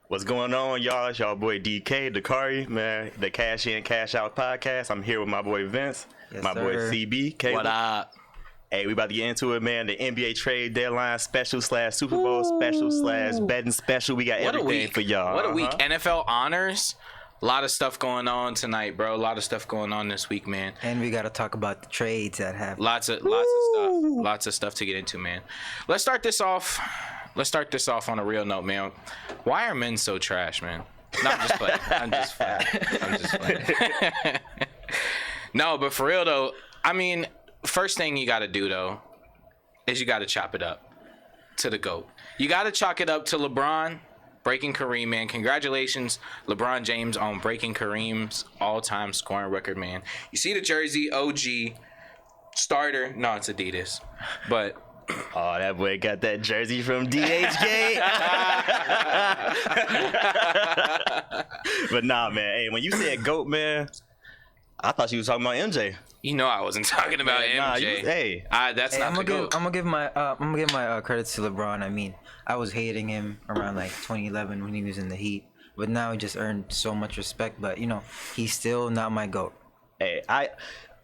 What's going on, y'all? It's y'all boy DK, Dakari, man, the Cash In, Cash Out podcast. I'm here with my boy Vince, Yes, my boy sir. CB, Caleb. What up? Hey, we about to get into it, man. The NBA trade deadline special / Super Bowl special / betting special. We got What a everything week. for y'all. What a week. NFL honors. A lot of stuff going on tonight, bro. A lot of stuff going on this week, man. And we gotta talk about the trades that happened. Lots of stuff. Lots of stuff to get into, man. Let's start this off on a real note, man. Why are men so trash, man? No, I'm just playing. No, but for real though, I mean, first thing you got to do though is you got to chop it up to the GOAT. You got to chalk it up to LeBron breaking Kareem, man. Congratulations, LeBron James, on breaking Kareem's all-time scoring record, man. You see the jersey, OG starter. No, it's Adidas, but. Oh, that boy got that jersey from DHgate. But nah, man. Hey, when you said GOAT, man, I thought you was talking about MJ. You know I wasn't talking about MJ. Nah, hey. That's not the GOAT. I'm gonna give my credits to LeBron. I mean, I was hating him around like 2011 when he was in the Heat, but now he just earned so much respect. But you know, he's still not my GOAT. Hey, I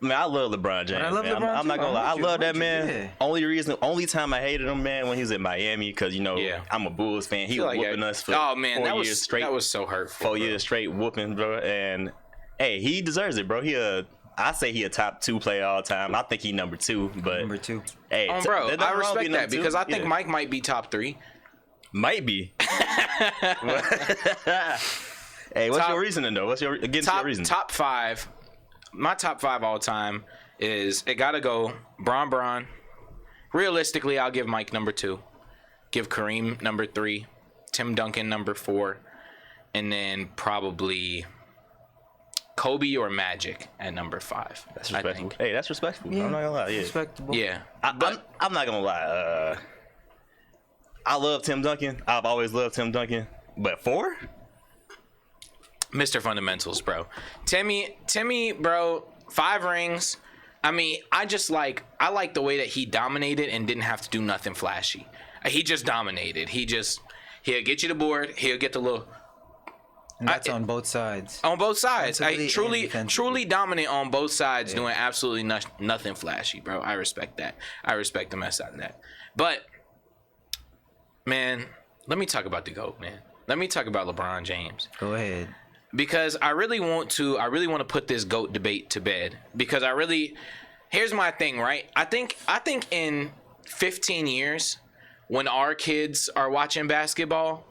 love LeBron James. I love man. LeBron I'm not too. gonna lie. I love that Yeah. man. Only time I hated him, man, when he was in Miami, because I'm a Bulls fan. He was whooping us for 4 years straight. That was so hurtful. 4 years straight whooping, bro. And hey, he deserves it, bro. I say he a top 2 player all time. I think he number 2, but Number 2. hey, Bro, there's I nothing wrong with respect being that number 2. because I think Yeah. Mike might be top 3. Might be. Hey, what's your reasoning though? Get into your reason. Top 5. My top 5 all time is it gotta go Bron. Realistically, I'll give Mike number 2. Give Kareem number 3. Tim Duncan number 4. And then probably Kobe or Magic at number 5. That's respectful. Hey, that's respectful. I'm not gonna lie. Yeah. Respectable. Yeah. I'm not gonna lie. I love Tim Duncan. I've always loved Tim Duncan. But 4? Mr. Fundamentals, bro. Timmy, bro, 5 rings. I mean, I like the way that he dominated and didn't have to do nothing flashy. He just dominated. He'll get you the board. He'll get the little. And that's on both sides. On both sides. Defensively and defensively. Truly dominant on both sides, doing absolutely nothing flashy, bro. I respect that. I respect the mess out of that. But, man, let me talk about the GOAT, man. Let me talk about LeBron James. Go ahead. Because I really want to put this GOAT debate to bed. Because here's my thing, right? I think in 15 years, when our kids are watching basketball,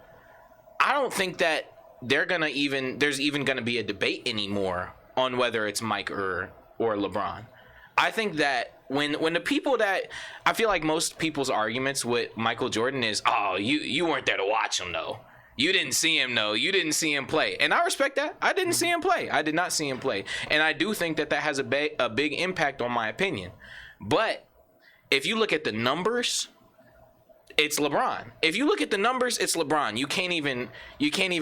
I don't think that there's even gonna be a debate anymore on whether it's Mike or LeBron. I think that when the people that I feel like most people's arguments with Michael Jordan is, oh, you weren't there to watch him though. You didn't see him though. You didn't see him play. And I respect that. I didn't see him play. I did not see him play. And I do think that has a big impact on my opinion. But if you look at the numbers, it's LeBron. If you look at the numbers, it's LeBron. You can't even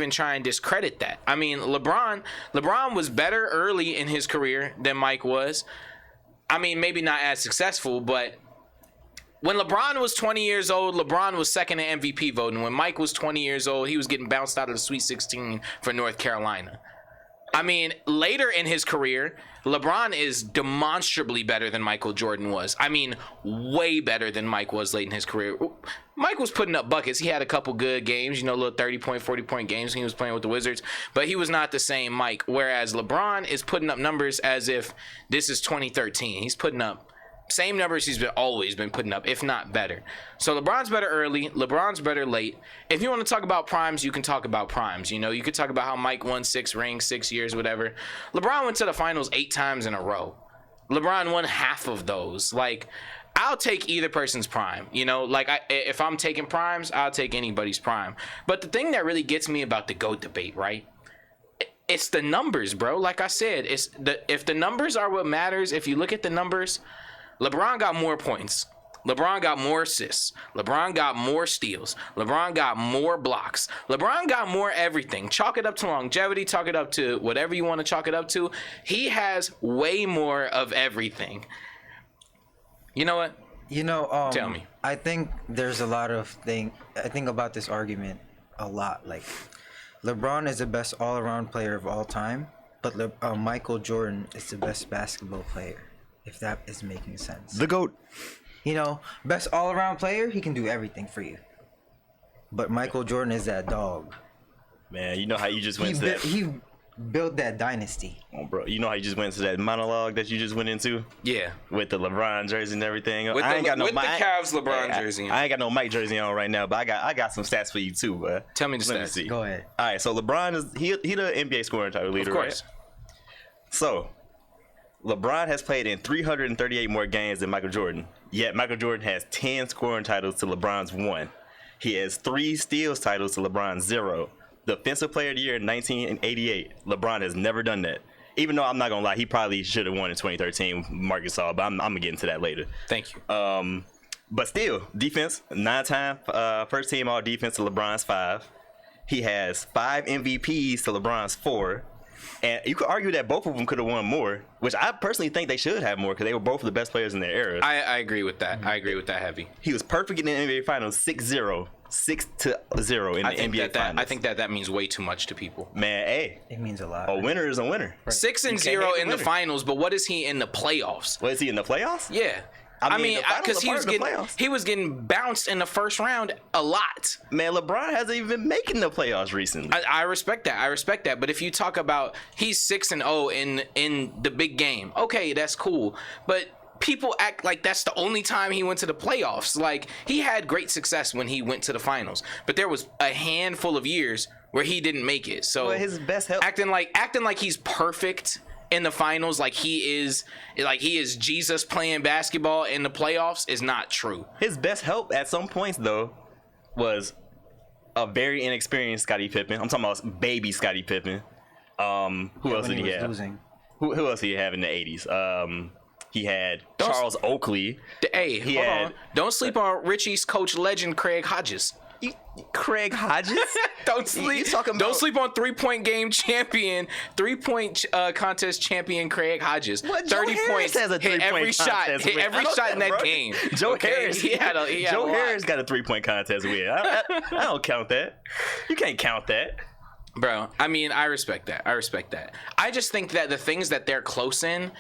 try and discredit that. I mean, LeBron was better early in his career than Mike was. I mean, maybe not as successful, but when LeBron was 20 years old, LeBron was second in MVP voting. When Mike was 20 years old, he was getting bounced out of the Sweet 16 for North Carolina. I mean, later in his career, LeBron is demonstrably better than Michael Jordan was. I mean, way better than Mike was late in his career. Mike was putting up buckets. He had a couple good games, little 30-point, 40-point games when he was playing with the Wizards. But he was not the same Mike. Whereas LeBron is putting up numbers as if this is 2013. He's putting up same numbers he's always been putting up, if not better. So LeBron's better early. LeBron's better late. If you want to talk about primes, you can talk about primes. You could talk about how Mike won 6 rings, 6 years, whatever. LeBron went to the finals 8 times in a row. LeBron won half of those. Like, I'll take either person's prime. If I'm taking primes, I'll take anybody's prime. But the thing that really gets me about the GOAT debate, right? It's the numbers, bro. Like I said, if the numbers are what matters, if you look at the numbers, LeBron got more points. LeBron got more assists. LeBron got more steals. LeBron got more blocks. LeBron got more everything. Chalk it up to longevity. Chalk it up to whatever you want to chalk it up to. He has way more of everything. You know what? Tell me. I think there's a lot of I think about this argument a lot. Like, LeBron is the best all-around player of all time, but Michael Jordan is the best basketball player. If that is making sense. The GOAT. You know, best all-around player, he can do everything for you. But Michael Jordan is that dog. Man, you know how you just went to that. He built that dynasty. Oh, bro, you know how you just went to that monologue that you just went into? Yeah. With the LeBron jersey and everything. With I ain't got no the Cavs LeBron I- jersey on. I ain't got no Mike jersey on right now, but I got some stats for you too, bro. Tell me the Let stats. see. Go ahead. All right, so LeBron is he the NBA scoring title leader, Of course. right? So LeBron has played in 338 more games than Michael Jordan. Yet Michael Jordan has 10 scoring titles to LeBron's 1. He has 3 steals titles to LeBron's 0. Defensive Player of the Year in 1988. LeBron has never done that. Even though I'm not gonna lie, he probably should have won in 2013, Marcus All, but I'm gonna get into that later. Thank you. But still, defense, 9-time first team all defense to LeBron's 5. He has 5 MVPs to LeBron's 4. And you could argue that both of them could have won more, which I personally think they should have more because they were both the best players in their era. I agree with that. I agree with that heavy. He was perfect in the NBA Finals, 6-0 in the NBA Finals. I think that means way too much to people. Man, hey, It means a lot. a winner is a winner. 6-0 hate in the the winner. finals, but what is he in the playoffs? What is he in the playoffs? Yeah. I I mean, mean, the finals because are part of the playoffs. he was getting bounced in the first round a lot. Man, LeBron hasn't even been making the playoffs recently. I respect that. I respect that. But if you talk about he's 6-0 in the big game, okay, that's cool. But people act like that's the only time he went to the playoffs. Like, he had great success when he went to the finals, but there was a handful of years where he didn't make it. So But his best help. acting like he's perfect in the finals, like he is Jesus playing basketball in the playoffs, is not true. His best help at some points, though, was a very inexperienced Scottie Pippen. I'm talking about baby Scottie Pippen. Who else did he have? Losing. Who else did he have in the 80s? He had Charles Oakley. Hey, He hold had- on. Don't sleep on Richie's coach legend Craig Hodges. Craig Hodges? Don't sleep. You talking Don't about- sleep on 3-point game champion, 3-point contest champion Craig Hodges. What? Joe 30 Harris points. has a Hit 3-point every shot. contest Hit win. every I know shot in that bro. game. Joe Okay? Harris. He had a Joe lot. Harris got a 3-point contest win. I don't count that. You can't count that. Bro, I mean, I respect that. I just think that the things that they're close in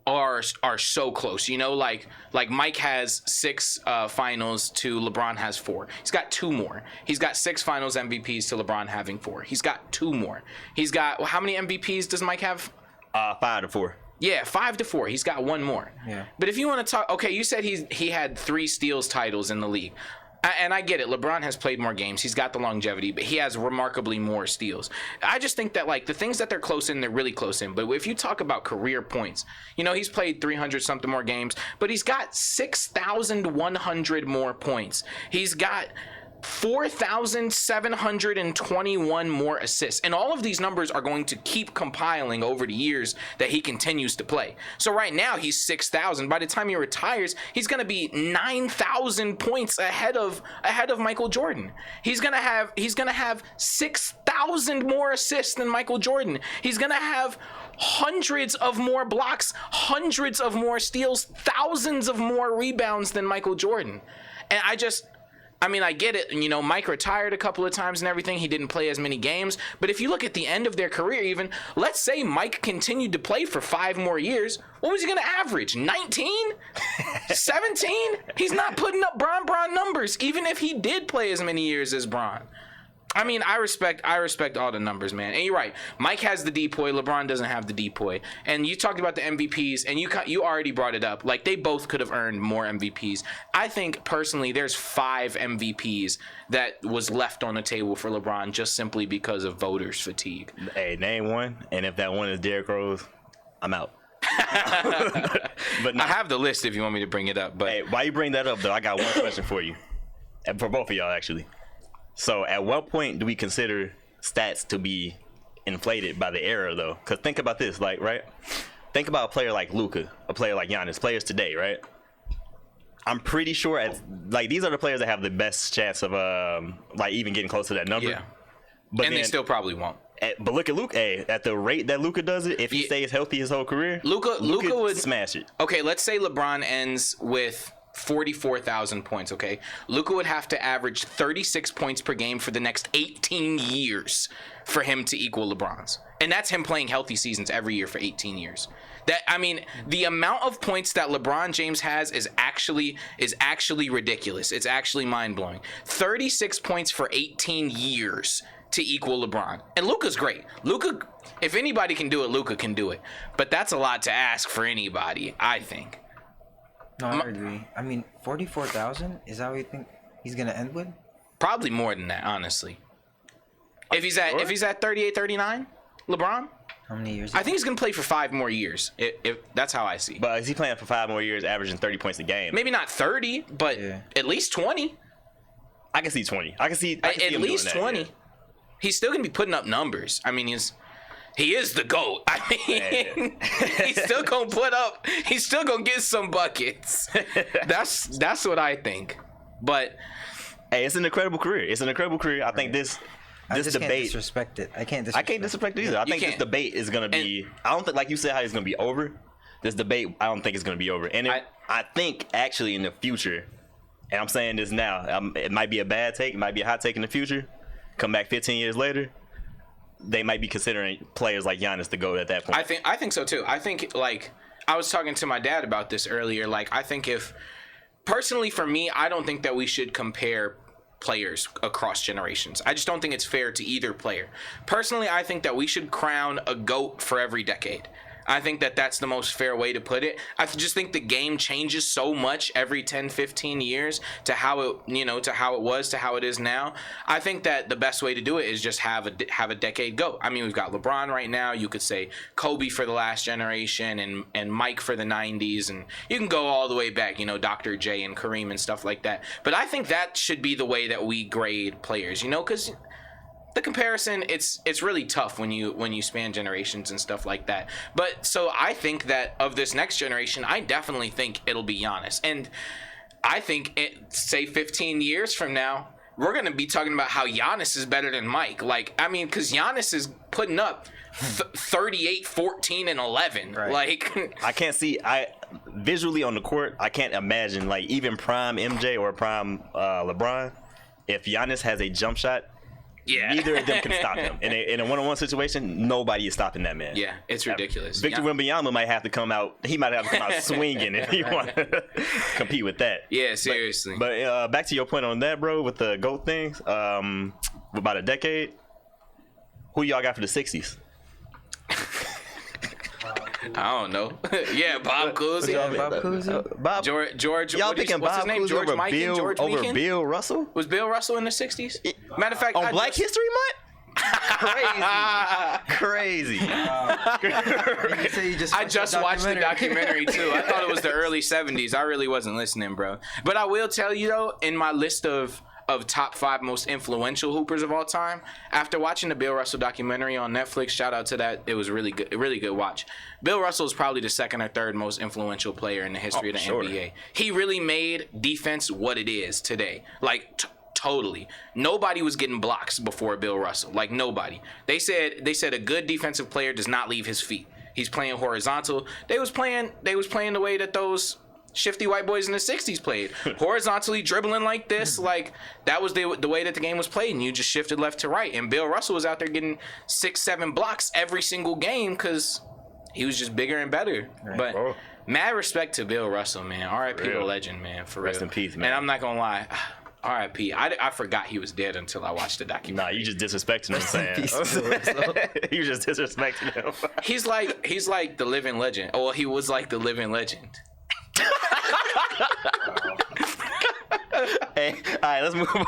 are so close. You know, like Mike has 6 finals to LeBron has 4. He's got 2 more. He's got 6 finals MVPs to LeBron having 4. He's got 2 more. He's got, well, how many MVPs does Mike have? 5 to 4. Yeah, 5 to 4. He's got 1 more. Yeah. But if you want to talk, okay, you said he had 3 steals titles in the league. And I get it. LeBron has played more games. He's got the longevity, but he has remarkably more steals. I just think that, like, the things that they're close in, they're really close in. But if you talk about career points, you know, he's played 300-something more games, but he's got 6,100 more points. He's got 4,721 more assists. And all of these numbers are going to keep compiling over the years that he continues to play. So right now he's 6,000. By the time he retires, he's going to be 9,000 points ahead of Michael Jordan. He's going to have 6,000 more assists than Michael Jordan. He's going to have hundreds of more blocks, hundreds of more steals, thousands of more rebounds than Michael Jordan. And I mean, I get it. You know, Mike retired a couple of times and everything. He didn't play as many games. But if you look at the end of their career, even, let's say Mike continued to play for 5 more years, what was he going to average? 19? 17? He's not putting up Bron numbers, even if he did play as many years as Bron. I mean, I respect all the numbers, man. And you're right. Mike has the depoy. LeBron doesn't have the depoy. And you talked about the MVPs, and you already brought it up. Like, they both could have earned more MVPs. I think, personally, there's 5 MVPs that was left on the table for LeBron just simply because of voters' fatigue. Hey, name one, and if that one is Derrick Rose, I'm out. But I have the list if you want me to bring it up. But hey, why you bring that up, though, I got one question for you. And for both of y'all, actually. So at what point do we consider stats to be inflated by the era, though? Because think about this, like, right? Think about a player like Luka, a player like Giannis, players today, right? I'm pretty sure, these are the players that have the best chance of, like, even getting close to that number. yeah. But And they still probably won't. But look at Luka. Hey, at the rate that Luka does it, if he stays healthy his whole career, Luka would smash it. Okay, let's say LeBron ends with 44,000 points, okay? Luka would have to average 36 points per game for the next 18 years for him to equal LeBron's. And that's him playing healthy seasons every year for 18 years. The amount of points that LeBron James has is actually ridiculous. It's actually mind-blowing. 36 points for 18 years to equal LeBron. And Luka's great. Luka, if anybody can do it, Luka can do it. But that's a lot to ask for anybody, I think. No, I agree. I mean, 44,000? Is that what you think he's going to end with? Probably more than that, honestly. If he's at 38, 39, LeBron, How many years? I think he's going to play for 5 more years. If that's how I see. But is he playing for 5 more years, averaging 30 points a game? Maybe not 30, but at least 20. I can see 20. I can see At him least doing that, 20. yeah. He's still going to be putting up numbers. I mean, he is the GOAT. I mean, he's still going to get some buckets. That's what I think. But hey, it's an incredible career. I think this I just debate. can't disrespect it. I can't disrespect it either. I think this can't. debate is gonna be. I don't think, like you said, how it's gonna be over. This debate, I don't think it's gonna be over. And I think actually in the future, and I'm saying this now, it might be a bad take, it might be a hot take in the future. Come back 15 years later, they might be considering players like Giannis to go at that point. I think so too. I think, like, I was talking to my dad about this earlier. Like, I think personally for me, I don't think that we should compare players across generations. I just don't think it's fair to either player. Personally, I think that we should crown a GOAT for every decade. I think that that's the most fair way to put it. I just think the game changes so much every 10, 15 years to how it was to how it is now. I think that the best way to do it is just have a decade GOAT. I mean, we've got LeBron right now. You could say Kobe for the last generation and Mike for the 90s, and you can go all the way back, Dr. J and Kareem and stuff like that. But I think that should be the way that we grade players, because the comparison, it's really tough when you span generations and stuff like that. But so I think that of this next generation, I definitely think it'll be Giannis. And I think say 15 years from now, we're going to be talking about how Giannis is better than Mike. Like, I mean, because Giannis is putting up 38, 14, and 11. Right. Like, I can't see. Visually on the court, I can't imagine, like, even prime MJ or prime LeBron, if Giannis has a jump shot. yeah. Neither of them can stop him. In a one-on-one situation, nobody is stopping that man. Yeah, it's ridiculous. Victor Wembanyama might have to come out. He might have to come out swinging if he want to compete with that. Yeah, seriously. But back to your point on that, bro, with the GOAT things. About a decade. Who y'all got for the 60s? I don't know. Yeah, Bob Cousy. Bob Cousy. Bob. George. Y'all picking what's Bob his name? Cousy George over Mikan? George Mikan? Bill Russell? Was Bill Russell in the 60s? Matter of fact, On Black History Month? Crazy. I just watched the documentary too. I thought it was the early 70s. I really wasn't listening, bro. But I will tell you though, in my list of top 5 most influential hoopers of all time, after watching the Bill Russell documentary on Netflix, shout out to that. It was really good watch. Bill Russell is probably the 2nd or 3rd most influential player in the history of the NBA. He really made defense what it is today. Like totally. Nobody was getting blocks before Bill Russell. Like nobody. They said a good defensive player does not leave his feet. He's playing horizontal. They was playing the way that those shifty white boys in the 60s played. Horizontally dribbling like this. Like that was the way that the game was played, and you just shifted left to right. And Bill Russell was out there getting 6-7 blocks every single game because he was just bigger and better. Right. But mad respect to Bill Russell, man. R.I.P. the legend, man. For Rest real. in peace, man. And I'm not gonna lie. R.I.P. I forgot he was dead until I watched the documentary. Nah, you just disrespecting him, saying. You just disrespecting him. He's like the living legend. Well, he was like the living legend. Hey, all right, let's move on.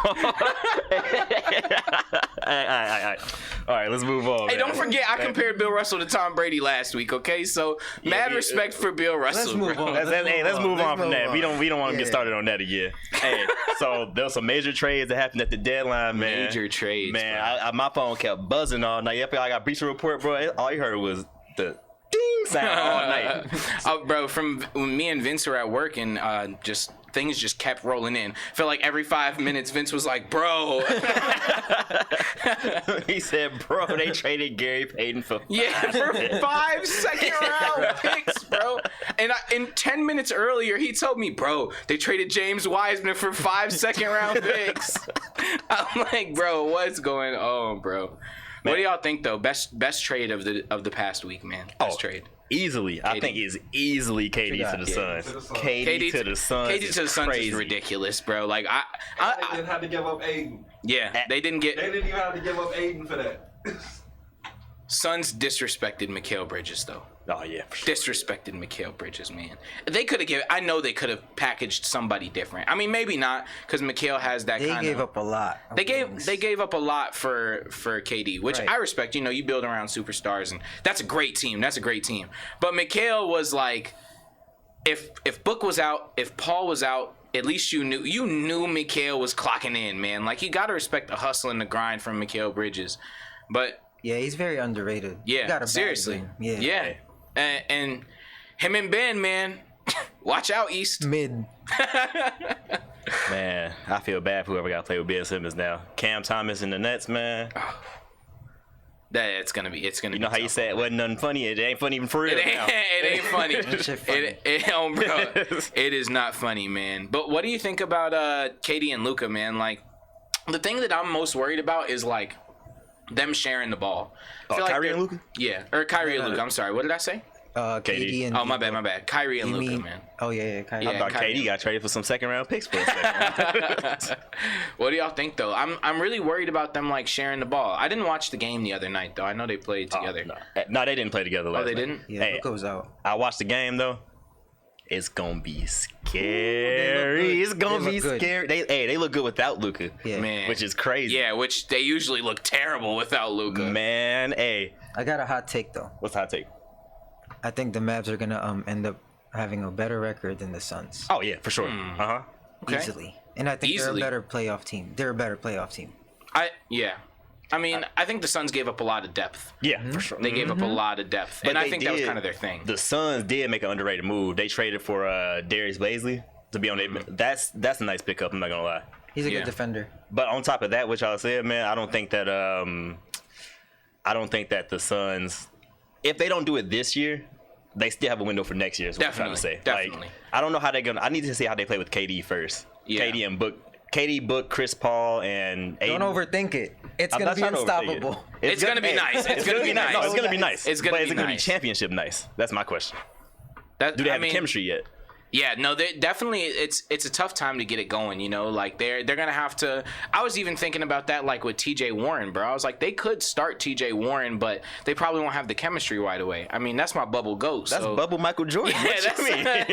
All right, let's move on. Hey, man. don't forget, I compared Bill Russell to Tom Brady last week. Okay, so mad respect for Bill Russell. Let's move on. Let's move on from that. We don't want to get started on that again. Hey, so there was some major trades that happened at the deadline, man. Major trades, man. My phone kept buzzing all night. Yep, I got breach report, bro. All you heard was the ding sound all night. Bro, from when me and Vince were at work and just things just kept rolling in. Felt like every 5 minutes, Vince was like, "Bro." He said, "Bro, they traded Gary Payton for For 5 second-round picks, bro." And in 10 minutes earlier, he told me, "Bro, they traded James Wiseman for 5 second-round picks." I'm like, "Bro, what's going on, bro?" What do y'all think though? Best trade of the past week, man. Best trade. Easily, I think it's easily KD to the Suns. KD to the Suns. KD to the Suns is ridiculous, bro. Like I didn't have to give up Aiden. Yeah, they didn't even have to give up Aiden for that. Suns disrespected Mikal Bridges though. Oh yeah, for sure. Disrespected Mikal Bridges, man. They could have I know they could have packaged somebody different. I mean, maybe not, because Mikal has that kind of. They gave up a lot. They gave up a lot for KD, which I respect. You know, you build around superstars, and that's a great team. That's a great team. But Mikal was like, if Book was out, if Paul was out, at least you knew Mikal was clocking in, man. Like, you gotta respect the hustle and the grind from Mikal Bridges, but. Yeah, he's very underrated. Yeah, seriously. Yeah. And him and Ben, man, watch out, East. Mid. Man, I feel bad for whoever got to play with Ben Simmons now. Cam Thomas and the Nets, man. It's gonna be. You know how you said it wasn't nothing funny? It ain't funny even for real. It ain't funny. Funny. Bro, it is not funny, man. But what do you think about KD and Luka, man? Like, the thing that I'm most worried about is like them sharing the ball. Kyrie and Luka? Yeah, or Kyrie and Luka. I'm sorry. What did I say? KD and. Oh, my bad. Kyrie and Luka, man. Oh yeah, Kyrie. I thought KD got traded for some second-round picks for a second. What do y'all think though? I'm really worried about them like sharing the ball. I didn't watch the game the other night though. I know they played together. No, they didn't play together last night. Oh, they didn't? Yeah, Luka was out. I watched the game though. It's gonna be scary. It's gonna be scary. They look good without Luka, man, which is crazy. Yeah, which they usually look terrible without Luka. Man, I got a hot take though. What's the hot take? I think the Mavs are gonna end up having a better record than the Suns. Oh yeah, for sure. Okay. Easily, and I think they're a better playoff team. They're a better playoff team. I mean, I think the Suns gave up a lot of depth. Yeah, for sure. They gave up a lot of depth, and I think that was kind of their thing. The Suns did make an underrated move. They traded for Darius Bazley to be on their. That's a nice pickup. I'm not gonna lie. He's a good defender. But on top of that, which y'all said, man, I don't think that the Suns, if they don't do it this year, they still have a window for next year. Is what I'm trying to say. Definitely. Like, I don't know how they're gonna. I need to see how they play with KD first. Yeah. KD, Book, Chris Paul, and Aiden. Don't overthink it. It's gonna be unstoppable. It's gonna be nice. It's gonna be nice. No, it's gonna be nice. But is it gonna be championship nice? That's my question. Do they have chemistry yet? Yeah, no, they definitely. It's a tough time to get it going. You know, like they're gonna have to. I was even thinking about that, like with T.J. Warren, bro. I was like, they could start T.J. Warren, but they probably won't have the chemistry right away. I mean, that's my bubble goat. That's bubble Michael Jordan. Yeah, what you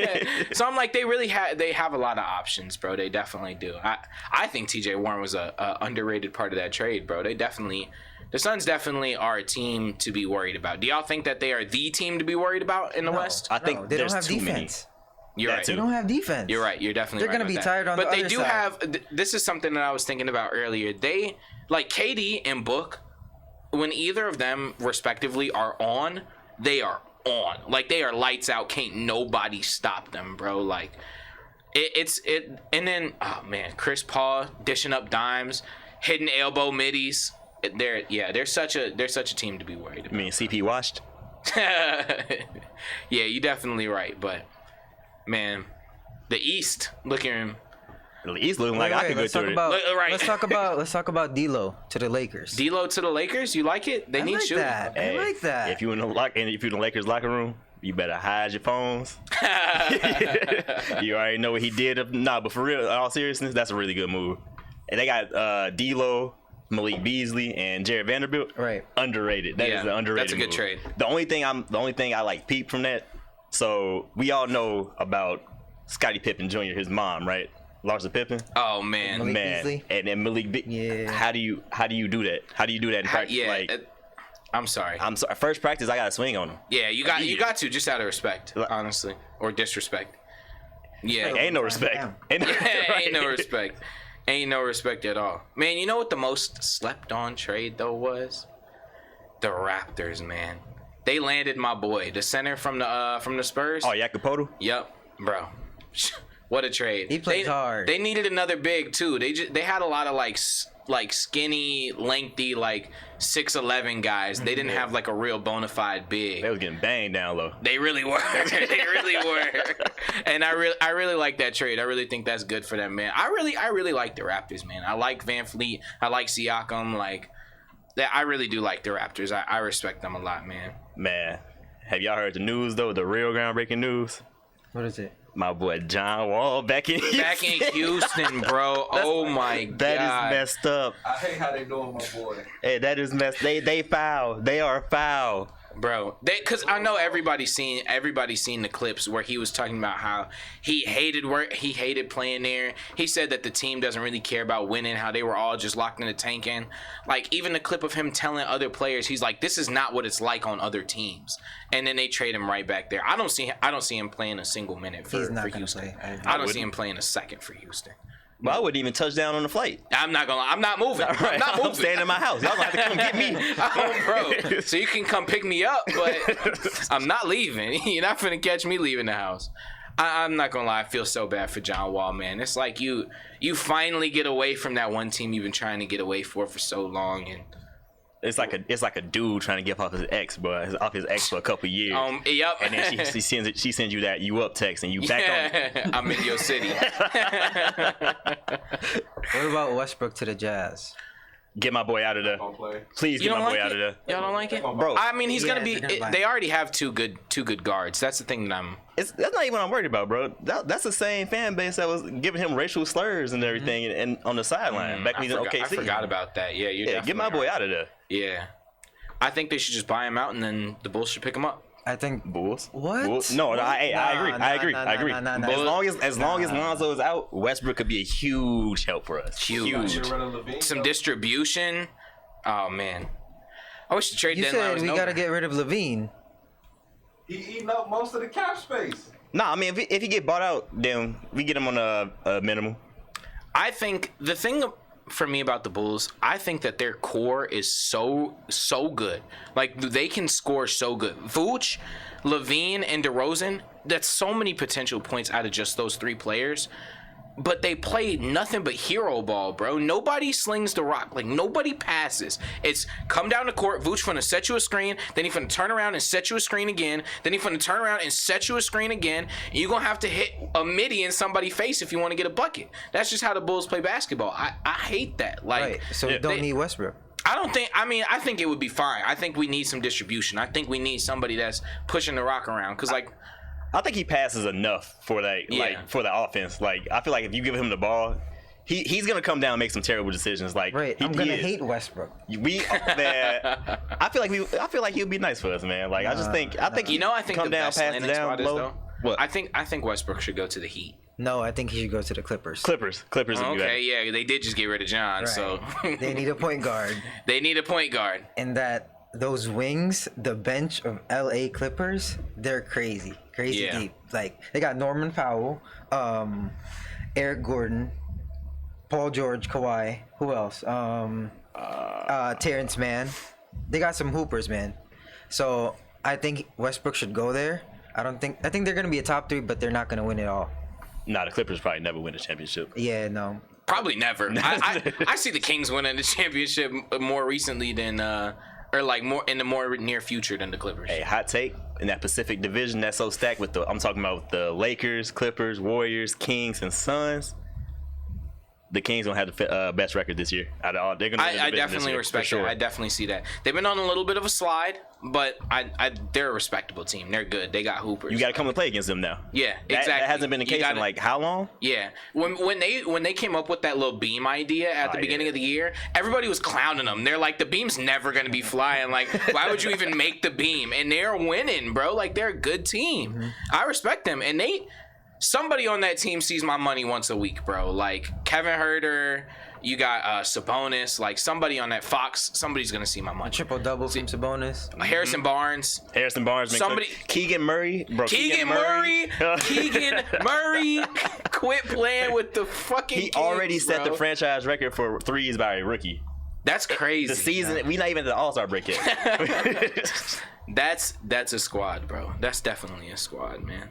mean? So I'm like, they have a lot of options, bro. They definitely do. I think T.J. Warren was a underrated part of that trade, bro. The Suns definitely are a team to be worried about. Do y'all think that they are the team to be worried about in the West? I think they don't there's have too defense. many. You're right. They don't have defense. You're right. You're definitely They're right. going to be about tired on that. the other side. But they do have. This is something that I was thinking about earlier. They, like KD and Book, when either of them respectively are on, they are on. Like, they are lights out. Can't nobody stop them, bro. Like, it's. And then, oh man, Chris Paul dishing up dimes, hitting elbow middies. They're such a team to be worried about. I mean, CP washed. Yeah, you're definitely right, but. Man, the East looking. The East looking like I could go through it. Let's talk about D'Lo to the Lakers. D'Lo to the Lakers, you like it? They need shooting. I like that. If you're in the Lakers locker room, you better hide your phones. You already know what he did. But for real, in all seriousness, that's a really good move. And they got D'Lo, Malik Beasley, and Jared Vanderbilt. Right. Underrated. That is an underrated. That's a good move. trade. The only thing I like peep from that. So we all know about Scottie Pippen Jr., his mom, right? Larsa Pippen. Oh man, Malik Beasley? And then Malik. Yeah. How do you do that? How do you do that in practice? I'm sorry. First practice, I got to swing on him. Yeah, you got to, just out of respect, honestly, or disrespect. Yeah, ain't no respect. Ain't no respect. Ain't no respect at all. Man, you know what the most slept on trade though was? The Raptors, man. They landed my boy, the center from the Spurs. Oh, Jakopoto? Yep, bro. What a trade. He plays hard. They needed another big too. They had a lot of like skinny, lengthy, like 6'11" guys. They didn't have like a real bona fide big. They was getting banged down low. They really were. They really were. And I really like that trade. I really think that's good for them, man. I really like the Raptors, man. I like Van Fleet. I like Siakam. Like that. I really do like the Raptors. I respect them a lot, man. Man, have y'all heard the news though? The real groundbreaking news. What is it? My boy John Wall back in Houston, bro. Oh my god. That is messed up. I hate how they doing my boy. Hey, that is messed. They foul. They are foul. Bro, because I know everybody's seen the clips where he was talking about how he hated playing there. He said that the team doesn't really care about winning, how they were all just locked in the tank in. Like even the clip of him telling other players, he's like, "This is not what it's like on other teams." And then they trade him right back there. I don't see him playing a single minute for Houston. I don't see him playing a second for Houston. But I wouldn't even touch down on the flight. I'm not moving. Right. I'm not moving. I'm staying in my house. Y'all gonna have to come get me. Oh, bro. So you can come pick me up, but I'm not leaving. You're not finna catch me leaving the house. I'm not gonna lie. I feel so bad for John Wall, man. It's like you finally get away from that one team you've been trying to get away for so long, and it's like a dude trying to get off his ex, but off his ex for a couple years. Yep. And then she sends you that "you up" text, and you back on. I'm in your city. What about Westbrook to the Jazz? Get my boy out of there. Please get my boy out of there. Y'all don't like it, bro? I mean, he's gonna be. gonna They already have two good guards. That's the thing that I'm. That's not even what I'm worried about, bro. That's the same fan base that was giving him racial slurs and everything, and on the sideline back when he was in OKC. I forgot about that. Yeah, get my boy out of there. Yeah, I think they should just buy him out, and then the Bulls should pick him up. I think Bulls. What? Bulls? No, I agree. Nah. As long as Lonzo is out, Westbrook could be a huge help for us. Huge. Some distribution. Oh man, I wish the trade You deadline said was we over. gotta get rid of Lvii. He eating up most of the cap space. Nah, I mean if he get bought out, then we get him on a minimum. I think the thing for me about the Bulls, I think that their core is so good. Like they can score so good. Vooch, Levine, and DeRozan. That's so many potential points out of just those three players. But they play nothing but hero ball, bro. Nobody slings the rock. Like, nobody passes. It's come down the court. Vooch finna set you a screen. Then he finna turn around and set you a screen again. Then he finna turn around and set you a screen again. And you're gonna have to hit a midi in somebody's face if you want to get a bucket. That's just how the Bulls play basketball. I hate that. Like, Right. So we don't need Westbrook. I think it would be fine. I think we need some distribution. I think we need somebody that's pushing the rock around. Because, like... I think he passes enough for that, like for the offense. Like I feel like if you give him the ball, he's gonna come down and make some terrible decisions. Like Right. I'm gonna hate Westbrook. I feel like he'll be nice for us, man. Like I think I think come the down, best pass it landing down, spot is blow. though. What? I think Westbrook should go to the Heat. No, I think he should go to the Clippers. Clippers would be better. Okay, yeah, they did just get rid of John, Right. so They need a point guard. they need a point guard. And those wings, the bench of LA Clippers, they're crazy Yeah. deep. Like they got Norman Powell, Eric Gordon, Paul George, Kawhi. Who else? Terrence Mann. They got some hoopers, man. So I think Westbrook should go there. I think they're gonna be a top 3, but they're not gonna win it all. Nah, the Clippers probably never win a championship. Yeah, no. Probably never. I see the Kings winning the championship more recently than or like more in the more near future than the Clippers. Hey, hot take in that Pacific Division that's so stacked with I'm talking about the Lakers, Clippers, Warriors, Kings, and Suns. The Kings don't have the best record this year. Out of all, they're gonna. I definitely respect that. I definitely see that. They've been on a little bit of a slide, but they're a respectable team. They're good. They got hoopers. You got to come and play against them now. Yeah, That exactly. hasn't been the case in like how long? Yeah, when they came up with that little beam idea at the beginning of the year, everybody was clowning them. They're like, the beam's never gonna be flying. Like, why would you even make the beam? And they're winning, bro. Like, they're a good team. Mm-hmm. I respect them, and somebody on that team sees my money once a week, bro. Like Kevin Herter, you got Sabonis, like somebody on that Fox, somebody's gonna see my money. Triple double from Sabonis. Harrison Barnes. Somebody. Keegan Murray, bro. Keegan Murray. Quit playing with the fucking. He already Kings, set bro. the franchise record for threes by a rookie. That's crazy. The season, we not even at the All-Star break yet. That's a squad, bro. That's definitely a squad, man.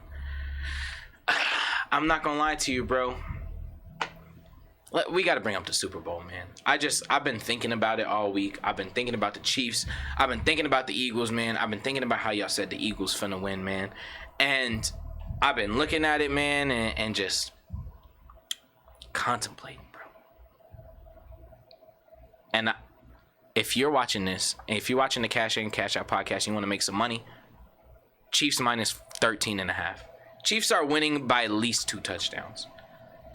I'm not gonna lie to you, bro. We got to bring up the Super Bowl, man. I've been thinking about it all week. I've been thinking about the Chiefs. I've been thinking about the Eagles, man. I've been thinking about how y'all said the Eagles finna win, man. And I've been looking at it, man, and just contemplating, bro. And if you're watching this, if you're watching the Cash In, Cash Out podcast, you want to make some money, Chiefs minus 13.5. Chiefs are winning by at least 2 touchdowns.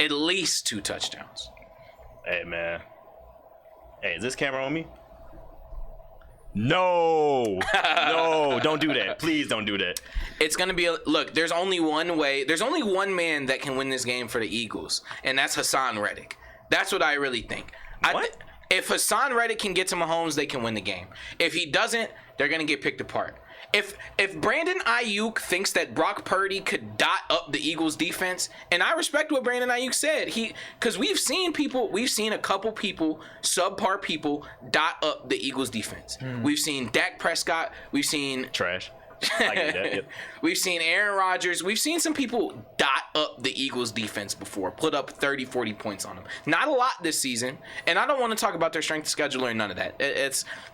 At least 2 touchdowns. Hey, man. Hey, is this camera on me? No. No, don't do that. Please don't do that. It's going to be look, there's only one way. There's only one man that can win this game for the Eagles, and that's Hassan Reddick. That's what I really think. What? If Hassan Reddick can get to Mahomes, they can win the game. If he doesn't, they're going to get picked apart. If Brandon Ayuk thinks that Brock Purdy could dot up the Eagles defense, and I respect what Brandon Ayuk said, because we've seen a couple people, subpar people, dot up the Eagles defense. We've seen Dak Prescott, we've seen Trash. I get that. Yep. We've seen Aaron Rodgers. We've seen some people dot up the Eagles defense before, put up 30, 40 points on them. Not a lot this season, and I don't want to talk about their strength of schedule or none of that.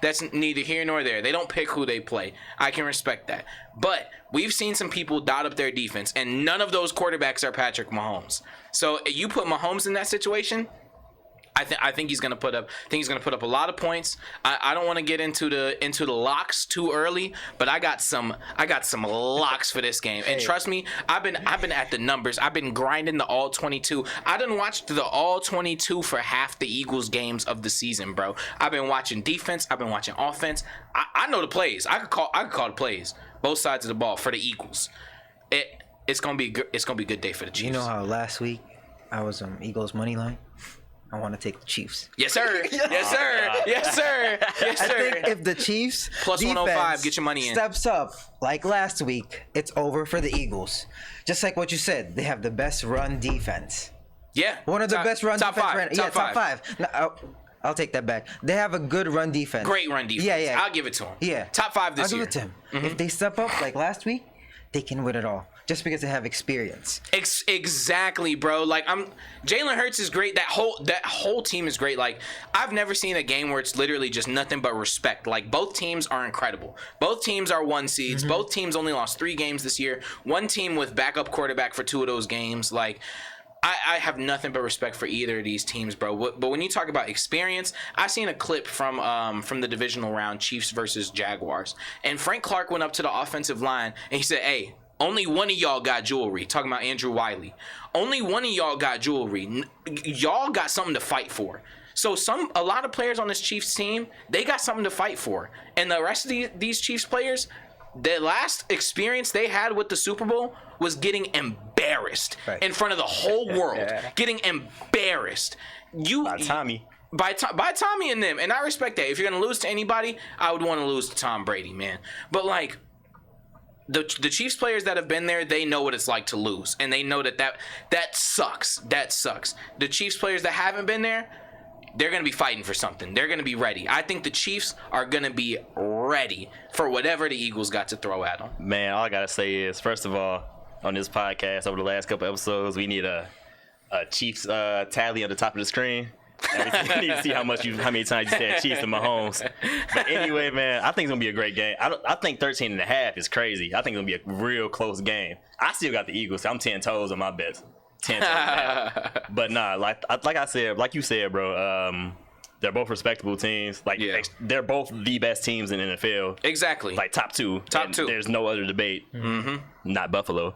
That's neither here nor there. They don't pick who they play. I can respect that. But we've seen some people dot up their defense, and none of those quarterbacks are Patrick Mahomes. So you put Mahomes in that situation, I think he's gonna put up. A lot of points. I don't want to get into the locks too early, but I got some locks for this game. And trust me, I've been at the numbers. I've been grinding the all 22. I done watched the all 22 for half the Eagles games of the season, bro. I've been watching defense. I've been watching offense. I know the plays. I could call the plays. Both sides of the ball for the Eagles. It's gonna be a good day for the Chiefs. You know how last week I was Eagles money line. I want to take the Chiefs. Yes, sir. Yes, sir. Yes, sir. Yes, sir. I think if the Chiefs plus 105, get your money in. Steps up like last week, it's over for the Eagles. Just like what you said, they have the best run defense. Yeah, one of the best run top defense. Five. Yeah, top five. No, I'll take that back. They have a good run defense. Great run defense. Yeah. I'll give it to them. Yeah, top 5 this year. I'll give it to them. Mm-hmm. If they step up like last week, they can win it all. Just because they have experience. Exactly, bro. Like Jalen Hurts is great. That whole team is great. Like I've never seen a game where it's literally just nothing but respect. Like both teams are incredible. Both teams are 1 seeds. Mm-hmm. Both teams only lost 3 games this year. One team with backup quarterback for 2 of those games. Like I have nothing but respect for either of these teams, bro. But when you talk about experience, I seen a clip from the divisional round, Chiefs versus Jaguars, and Frank Clark went up to the offensive line and he said, "Hey, only one of y'all got jewelry." Talking about Andrew Wiley. Only one of y'all got jewelry. Y'all got something to fight for. So a lot of players on this Chiefs team, they got something to fight for. And the rest of these Chiefs players, the last experience they had with the Super Bowl was getting embarrassed in front of the whole world. Getting embarrassed. By Tommy. By Tommy and them. And I respect that. If you're going to lose to anybody, I would want to lose to Tom Brady, man. But like, the Chiefs players that have been there, they know what it's like to lose, and they know that sucks. That sucks. The Chiefs players that haven't been there, they're going to be fighting for something. They're going to be ready. I think the Chiefs are going to be ready for whatever the Eagles got to throw at them. Man, all I got to say is, first of all, on this podcast over the last couple episodes, we need a Chiefs tally on the top of the screen. We need to see how many times you said Chiefs and Mahomes. But anyway, man, I think it's gonna be a great game. I think 13.5 is crazy. I think it's gonna be a real close game. I still got the Eagles. So I'm 10 toes on my bets. 10 toes down. But nah, like I said, like you said, bro. They're both respectable teams. Like they're both the best teams in the NFL. Exactly. Like top two. There's no other debate. Mm-hmm. Not Buffalo.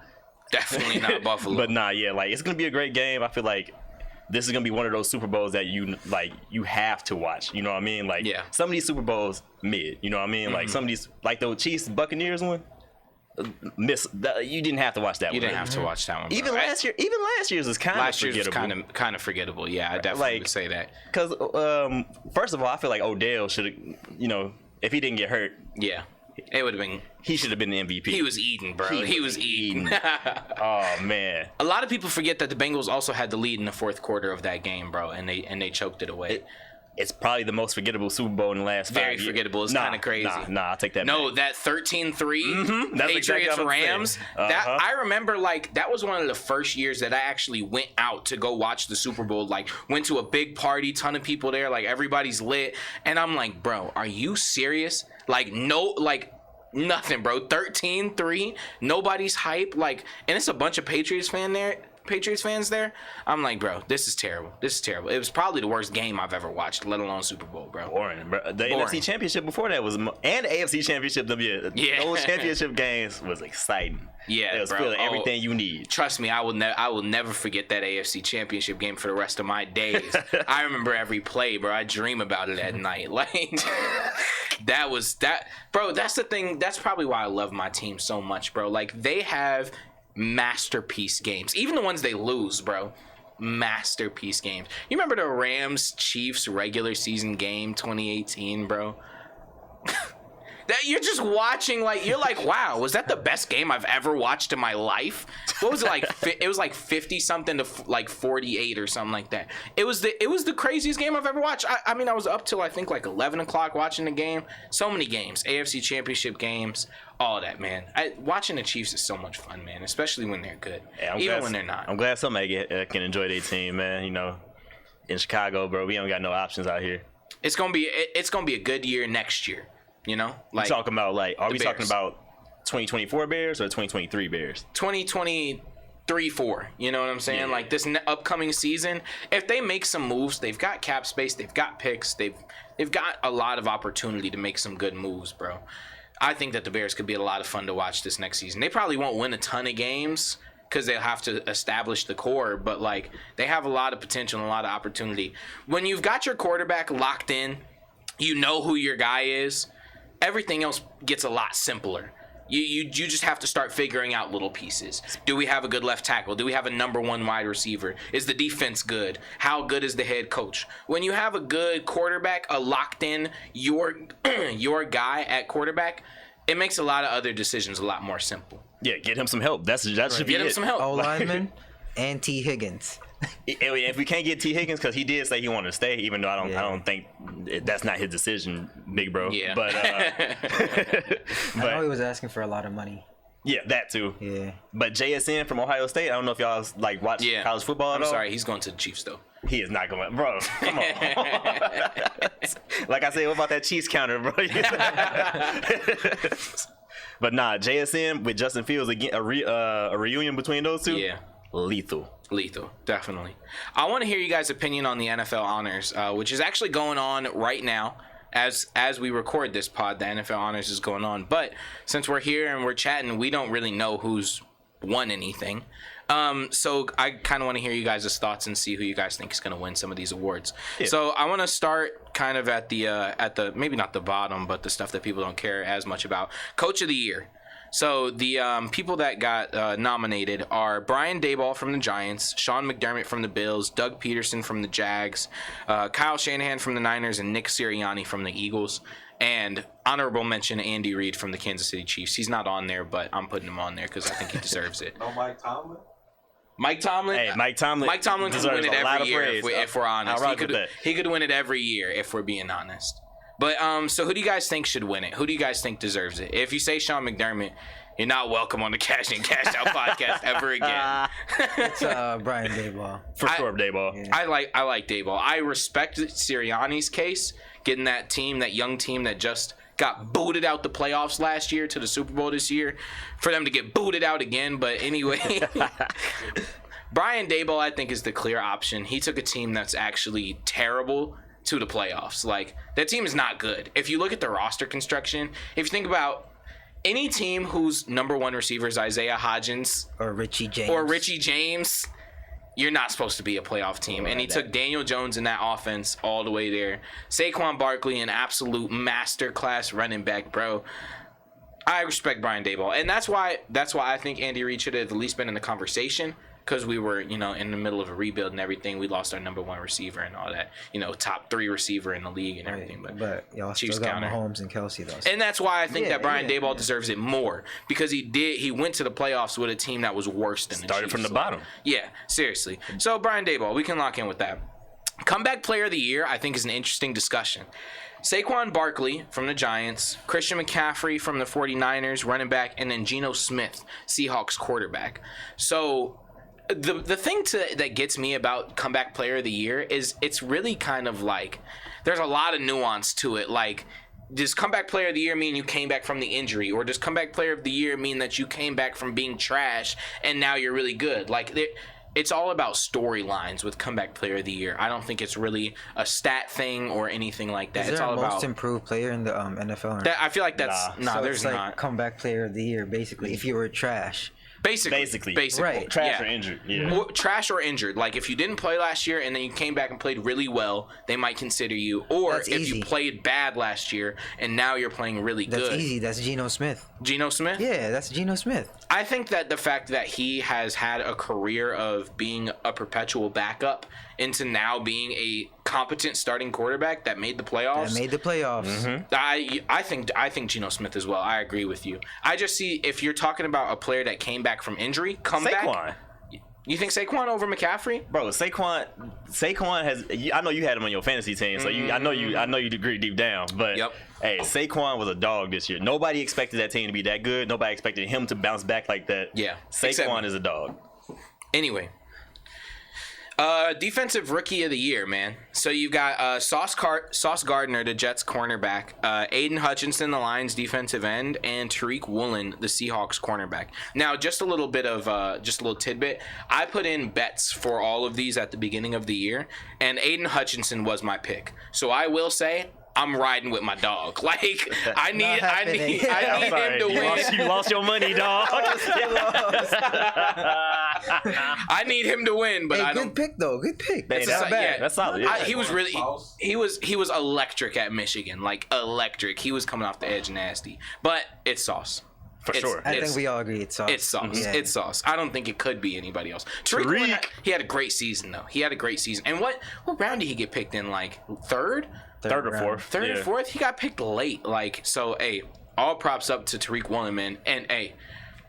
Definitely not Buffalo. But nah, yeah, like it's gonna be a great game. I feel like this is gonna be one of those Super Bowls that you have to watch. You know what I mean? Like some of these Super Bowls mid. You know what I mean? Mm-hmm. Like some of these, like the Chiefs Buccaneers one. You didn't have to watch that one. You didn't have to watch that one. Bro. Even last year's was kind of forgettable. Kind of forgettable. Yeah, I definitely would say that. Because first of all, I feel like Odell should have, if he didn't get hurt. Yeah. It would have been. He should have been the MVP. He was eating, bro. He was eating. Oh man. A lot of people forget that the Bengals also had the lead in the fourth quarter of that game, bro, and they choked it away. it's probably the most forgettable Super Bowl in the last 5 years. Very forgettable. It's kind of crazy. Nah, I'll take that No, back. that 13-3 That's exactly Patriots what I'm saying. Rams. That I remember, like, that was one of the first years that I actually went out to go watch the Super Bowl. Like, went to a big party, ton of people there, like everybody's lit, and I'm like, bro, are you serious? Like, no, like. Nothing, bro. 13-3. Nobody's hype. Like, and it's a bunch of Patriots fans there. I'm like, bro, this is terrible. This is terrible. It was probably the worst game I've ever watched, let alone Super Bowl, bro. Boring, bro. The Boring. NFC Championship before that was, and the AFC Championship, Yeah. those championship games was exciting. Yeah, it was bro. feeling everything you need. Trust me, I will never forget that AFC Championship game for the rest of my days. I remember every play, bro. I dream about it at night. Like, bro. That's the thing. That's probably why I love my team so much, bro. Like, they have masterpiece games. Even the ones they lose, bro. Masterpiece games. You remember the Rams Chiefs regular season game 2018, bro? That you're just watching, like, you're like, wow, was that the best game I've ever watched in my life? What was it like? It was like 50 something to like 48 or something like that. It was the craziest game I've ever watched. I mean, I was up till I think like 11 o'clock watching the game. So many games, AFC Championship games, all that, man. Watching the Chiefs is so much fun, man, especially when they're good, even when they're not. I'm glad somebody can enjoy their team, man. You know, in Chicago, bro, we don't got no options out here. It's gonna be a good year next year. You know, like, talking about, like, are we Bears. talking about 2024 Bears or 2023 Bears? 2023-4. You know what I'm saying? Yeah. Like, this upcoming season, if they make some moves, they've got cap space, they've got picks, they've got a lot of opportunity to make some good moves, bro. I think that the Bears could be a lot of fun to watch this next season. They probably won't win a ton of games because they'll have to establish the core, but, like, they have a lot of potential and a lot of opportunity. When you've got your quarterback locked in, you know who your guy is, everything else gets a lot simpler. You just have to start figuring out little pieces. Do we have a good left tackle? Do we have a number one wide receiver? Is the defense good? How good is the head coach? When you have a good quarterback, a locked in your guy at quarterback, it makes a lot of other decisions a lot more simple. Yeah, get him some help. That should be Get him it. some help. O-lineman and T. Higgins. If we can't get T. Higgins, because he did say he wanted to stay, even though I don't think that's not his decision, big bro. Yeah. But I know he was asking for a lot of money. yeah, that too. Yeah. But JSN from Ohio State, I don't know if y'all like watch college football at I'm all. sorry, he's going to the Chiefs though. He is not going, bro. Come on. Like I said, what about that Chiefs counter, bro? But nah, JSN with Justin Fields again, a reunion between those two. Yeah. Lethal, definitely. I want to hear you guys' opinion on the NFL honors, which is actually going on right now. As we record this pod, the NFL honors is going on. But since we're here and we're chatting, we don't really know who's won anything. So I kind of want to hear you guys' thoughts and see who you guys think is going to win some of these awards. Yeah. So I want to start kind of at the maybe not the bottom, but the stuff that people don't care as much about. Coach of the Year. So the people that got nominated are Brian Daboll from the Giants, Sean McDermott from the Bills, Doug Peterson from the Jags, Kyle Shanahan from the Niners, and Nick Sirianni from the Eagles. And honorable mention, Andy Reid from the Kansas City Chiefs. He's not on there, but I'm putting him on there because I think he deserves it. No Mike Tomlin? Mike Tomlin? Hey, Mike Tomlin could win it every year if we're honest. I'll rock with that. He could win it every year if we're being honest. But so who do you guys think should win it? Who do you guys think deserves it? If you say Sean McDermott, you're not welcome on the Cash In Cash Out podcast ever again. It's Brian Daboll. For sure, Daboll. Yeah. I like Daboll. I respect Sirianni's case, getting that young team that just got booted out the playoffs last year to the Super Bowl this year, for them to get booted out again. But anyway, Brian Daboll, I think, is the clear option. He took a team that's actually terrible to the playoffs. Like, that team is not good. If you look at the roster construction, if you think about any team whose number one receiver is Isaiah Hodgins Or Richie James. You're not supposed to be a playoff team. And he took Daniel Jones in that offense all the way there. Saquon Barkley, an absolute masterclass running back, bro. I respect Brian Daboll. And that's why I think Andy Reid should have at least been in the conversation, because we were, in the middle of a rebuild and everything. We lost our number one receiver and all that, top 3 receiver in the league and everything. But y'all Chiefs still got counter. Mahomes and Kelsey, though. And that's why I think that Brian Daboll deserves it more, because he went to the playoffs with a team that was worse than the Chiefs. Started from the bottom. Yeah, seriously. So Brian Daboll, we can lock in with that. Comeback player of the year, I think, is an interesting discussion. Saquon Barkley from the Giants, Christian McCaffrey from the 49ers, running back, and then Geno Smith, Seahawks quarterback. So the thing that gets me about comeback player of the year is it's really kind of like there's a lot of nuance to it. Like, does comeback player of the year mean you came back from the injury, or does comeback player of the year mean that you came back from being trash and now you're really good? Like, it's all about storylines with comeback player of the year. I don't think it's really a stat thing or anything like that. Is It's there all a most about improved player in the NFL? that. I feel like that's So there's it's like not. comeback player of the year, basically. If you were trash, Basically. Right. Trash yeah. or injured. Yeah. Or trash or injured. Like, if you didn't play last year and then you came back and played really well, they might consider you. Or That's if easy. you played bad last year and now you're playing really that's good. easy. That's Geno Smith. Geno Smith? Yeah, that's Geno Smith. I think that the fact that he has had a career of being a perpetual backup into now being a competent starting quarterback that made the playoffs. That made the playoffs. Mm-hmm. I think Geno Smith as well. I agree with you. I just see if you're talking about a player that came back from injury, Saquon. You think Saquon over McCaffrey? Bro, Saquon has. I know you had him on your fantasy team, so I know you agree deep down. But Yep. hey, Saquon was a dog this year. Nobody expected that team to be that good. Nobody expected him to bounce back like that. Yeah, Saquon except- is a dog. Anyway. Defensive rookie of the year, man. So you've got Sauce Gardner, the Jets cornerback, Aiden Hutchinson, the Lions defensive end, and Tariq Woolen, the Seahawks cornerback. Now, just a little bit of just a little tidbit. I put in bets for all of these at the beginning of the year, and Aiden Hutchinson was my pick. So I will say, I'm riding with my dog. Like, I need him to win. You lost your money, dog. I need him to win, but Hey, I good don't. pick though. Good pick. Hey, It's that's a- bad. yeah. That's solid. Yeah. He was really he was electric at Michigan, like electric. He was coming off the edge nasty, but it's Sauce. For sure. I think we all agree it's Sauce. It's Sauce. Yeah. It's Sauce. I don't think it could be anybody else. Tariq Woolen, he had a great season though. He had a great season. And what round did he get picked in? Like third Third or round. fourth. or fourth? He got picked late. Like, so, hey, all props up to Tariq Woolen, man. And hey,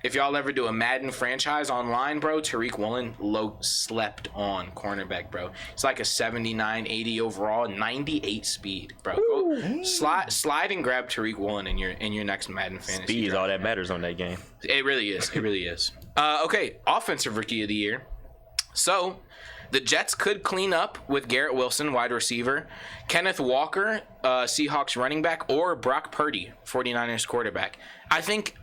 if y'all ever do a Madden franchise online, bro, Tariq Woolen low slept on cornerback, bro. It's like a 79, 80 overall, 98 speed, bro. Go slide and grab Tariq Woolen in your next Madden fantasy. Speed is draft, all that man. matters on that game. It really is. It really is. Okay, offensive rookie of the year. So, the Jets could clean up with Garrett Wilson, wide receiver, Kenneth Walker, Seahawks running back, or Brock Purdy, 49ers quarterback. I think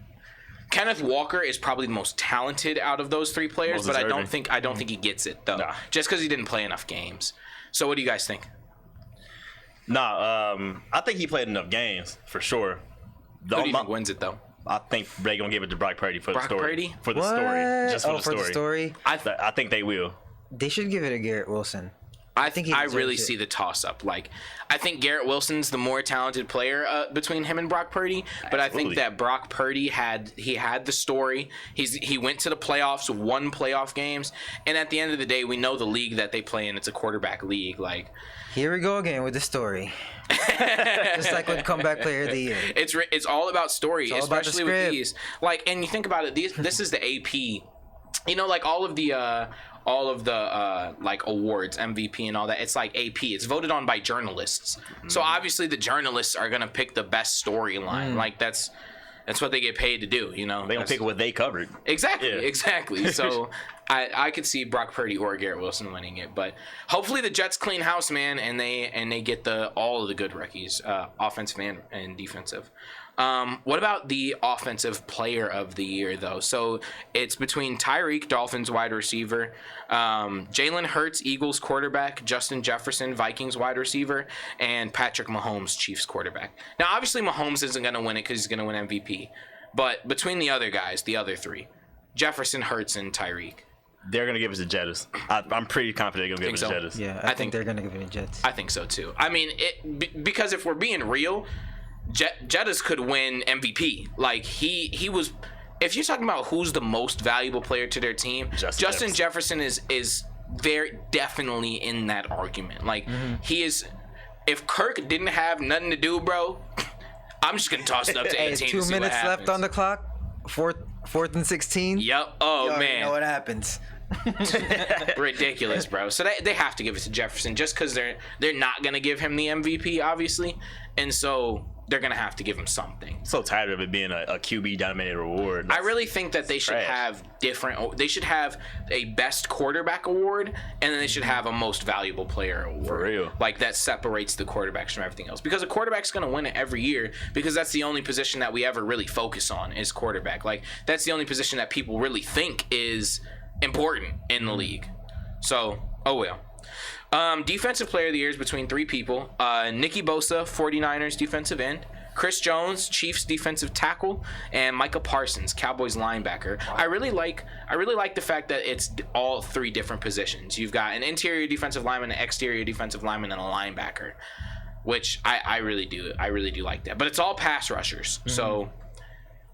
Kenneth Walker is probably the most talented out of those three players, Most but I deserving. don't think he gets it though. Nah. Just because he didn't play enough games. So, what do you guys think? Nah, I think he played enough games for sure. Who do you think wins it though? I think they're gonna give it to Brock Purdy for Brock the story. Purdy? For the What? story. Just for Oh, the for story. the story. I think they will. They should give it to Garrett Wilson. I think he I deserves really it. see the toss up. Like, I think Garrett Wilson's the more talented player between him and Brock Purdy, but I think Absolutely. that Brock Purdy had the story. He went to the playoffs, won playoff games, and at the end of the day, we know the league that they play in. It's a quarterback league. Like, Here we go again with the story. Just like with comeback player of the year. it's all about story, all about the especially with script. these. Like, and you think about it, this is the AP. You know, like all of the like awards, MVP and all that. It's like AP. It's voted on by journalists. So obviously the journalists are gonna pick the best storyline. Like that's what they get paid to do. You know, They gonna pick what they covered. Exactly, Yeah. exactly. So I could see Brock Purdy or Garrett Wilson winning it, but hopefully the Jets clean house, man, and they get all of the good rookies, offensive and defensive. What about the offensive player of the year though? So it's between Tyreek, Dolphins wide receiver, Jalen Hurts, Eagles quarterback, Justin Jefferson, Vikings wide receiver, and Patrick Mahomes, Chiefs quarterback. Now obviously Mahomes isn't going to win it because he's going to win MVP, but between the other guys, the other three, Jefferson, Hurts, and Tyreek. They're gonna give it to Jettas. I'm pretty confident they're gonna give it to Think so? Jettas. Yeah, I I think- think they're gonna give it to Jets. I think so too. I mean, because if we're being real, Jettas could win MVP. Like he was. If you're talking about who's the most valuable player to their team, Justin Jefferson is very definitely in that argument. Like he is. If Kirk didn't have nothing to do, bro, I'm just gonna toss it up to 18. Hey, to 2 see what minutes left happens. on the clock. Fourth and 16. Yep. Oh You already man. know what happens. Ridiculous, bro. So they have to give it to Jefferson just because they're not gonna give him the MVP, obviously, and so they're gonna have to give him something. So tired of it being a QB dominated award. I really think that they should trash. have different. They should have a best quarterback award, and then they should have a most valuable player award. For real. Like that separates the quarterbacks from everything else. Because a quarterback's gonna win it every year because that's the only position that we ever really focus on is quarterback. Like that's the only position that people really think is important in the league. So, oh well. Defensive player of the year is between three people. Nicky Bosa, 49ers defensive end. Chris Jones, Chiefs defensive tackle, and Micah Parsons, Cowboys linebacker. Wow. I really like the fact that it's all three different positions. You've got an interior defensive lineman, an exterior defensive lineman, and a linebacker, which I really do like that. But it's all pass rushers. Mm-hmm. So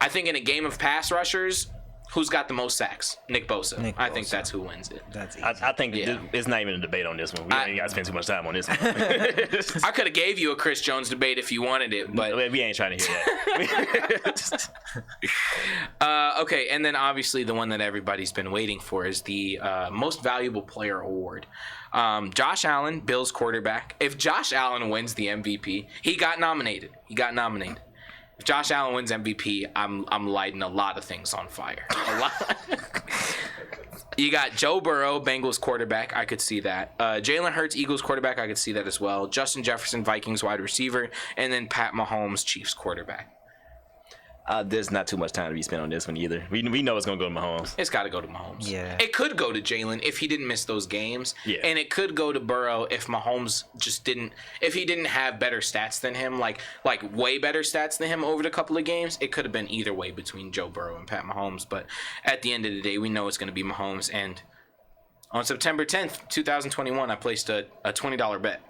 I think in a game of pass rushers, who's got the most sacks? Nick Bosa. I think that's who wins it. That's easy. I think it's not even a debate on this one. We ain't got to spend too much time on this one. I could have gave you a Chris Jones debate if you wanted it, but we ain't trying to hear that. Okay, and then obviously the one that everybody's been waiting for is the most valuable player award. Josh Allen, Bills quarterback. If Josh Allen wins the MVP, he got nominated. If Josh Allen wins MVP, I'm lighting a lot of things on fire. A lot. You got Joe Burrow, Bengals quarterback. I could see that. Jalen Hurts, Eagles quarterback. I could see that as well. Justin Jefferson, Vikings wide receiver. And then Pat Mahomes, Chiefs quarterback. There's not too much time to be spent on this one either. We know it's gonna go to Mahomes. It's got to go to Mahomes. Yeah. It could go to Jalen if he didn't miss those games. Yeah. And it could go to Burrow if Mahomes if he didn't have better stats than him, like way better stats than him over the couple of games. It could have been either way between Joe Burrow and Pat Mahomes. But at the end of the day, we know it's gonna be Mahomes. And on September 10th, 2021, I placed a $20 bet.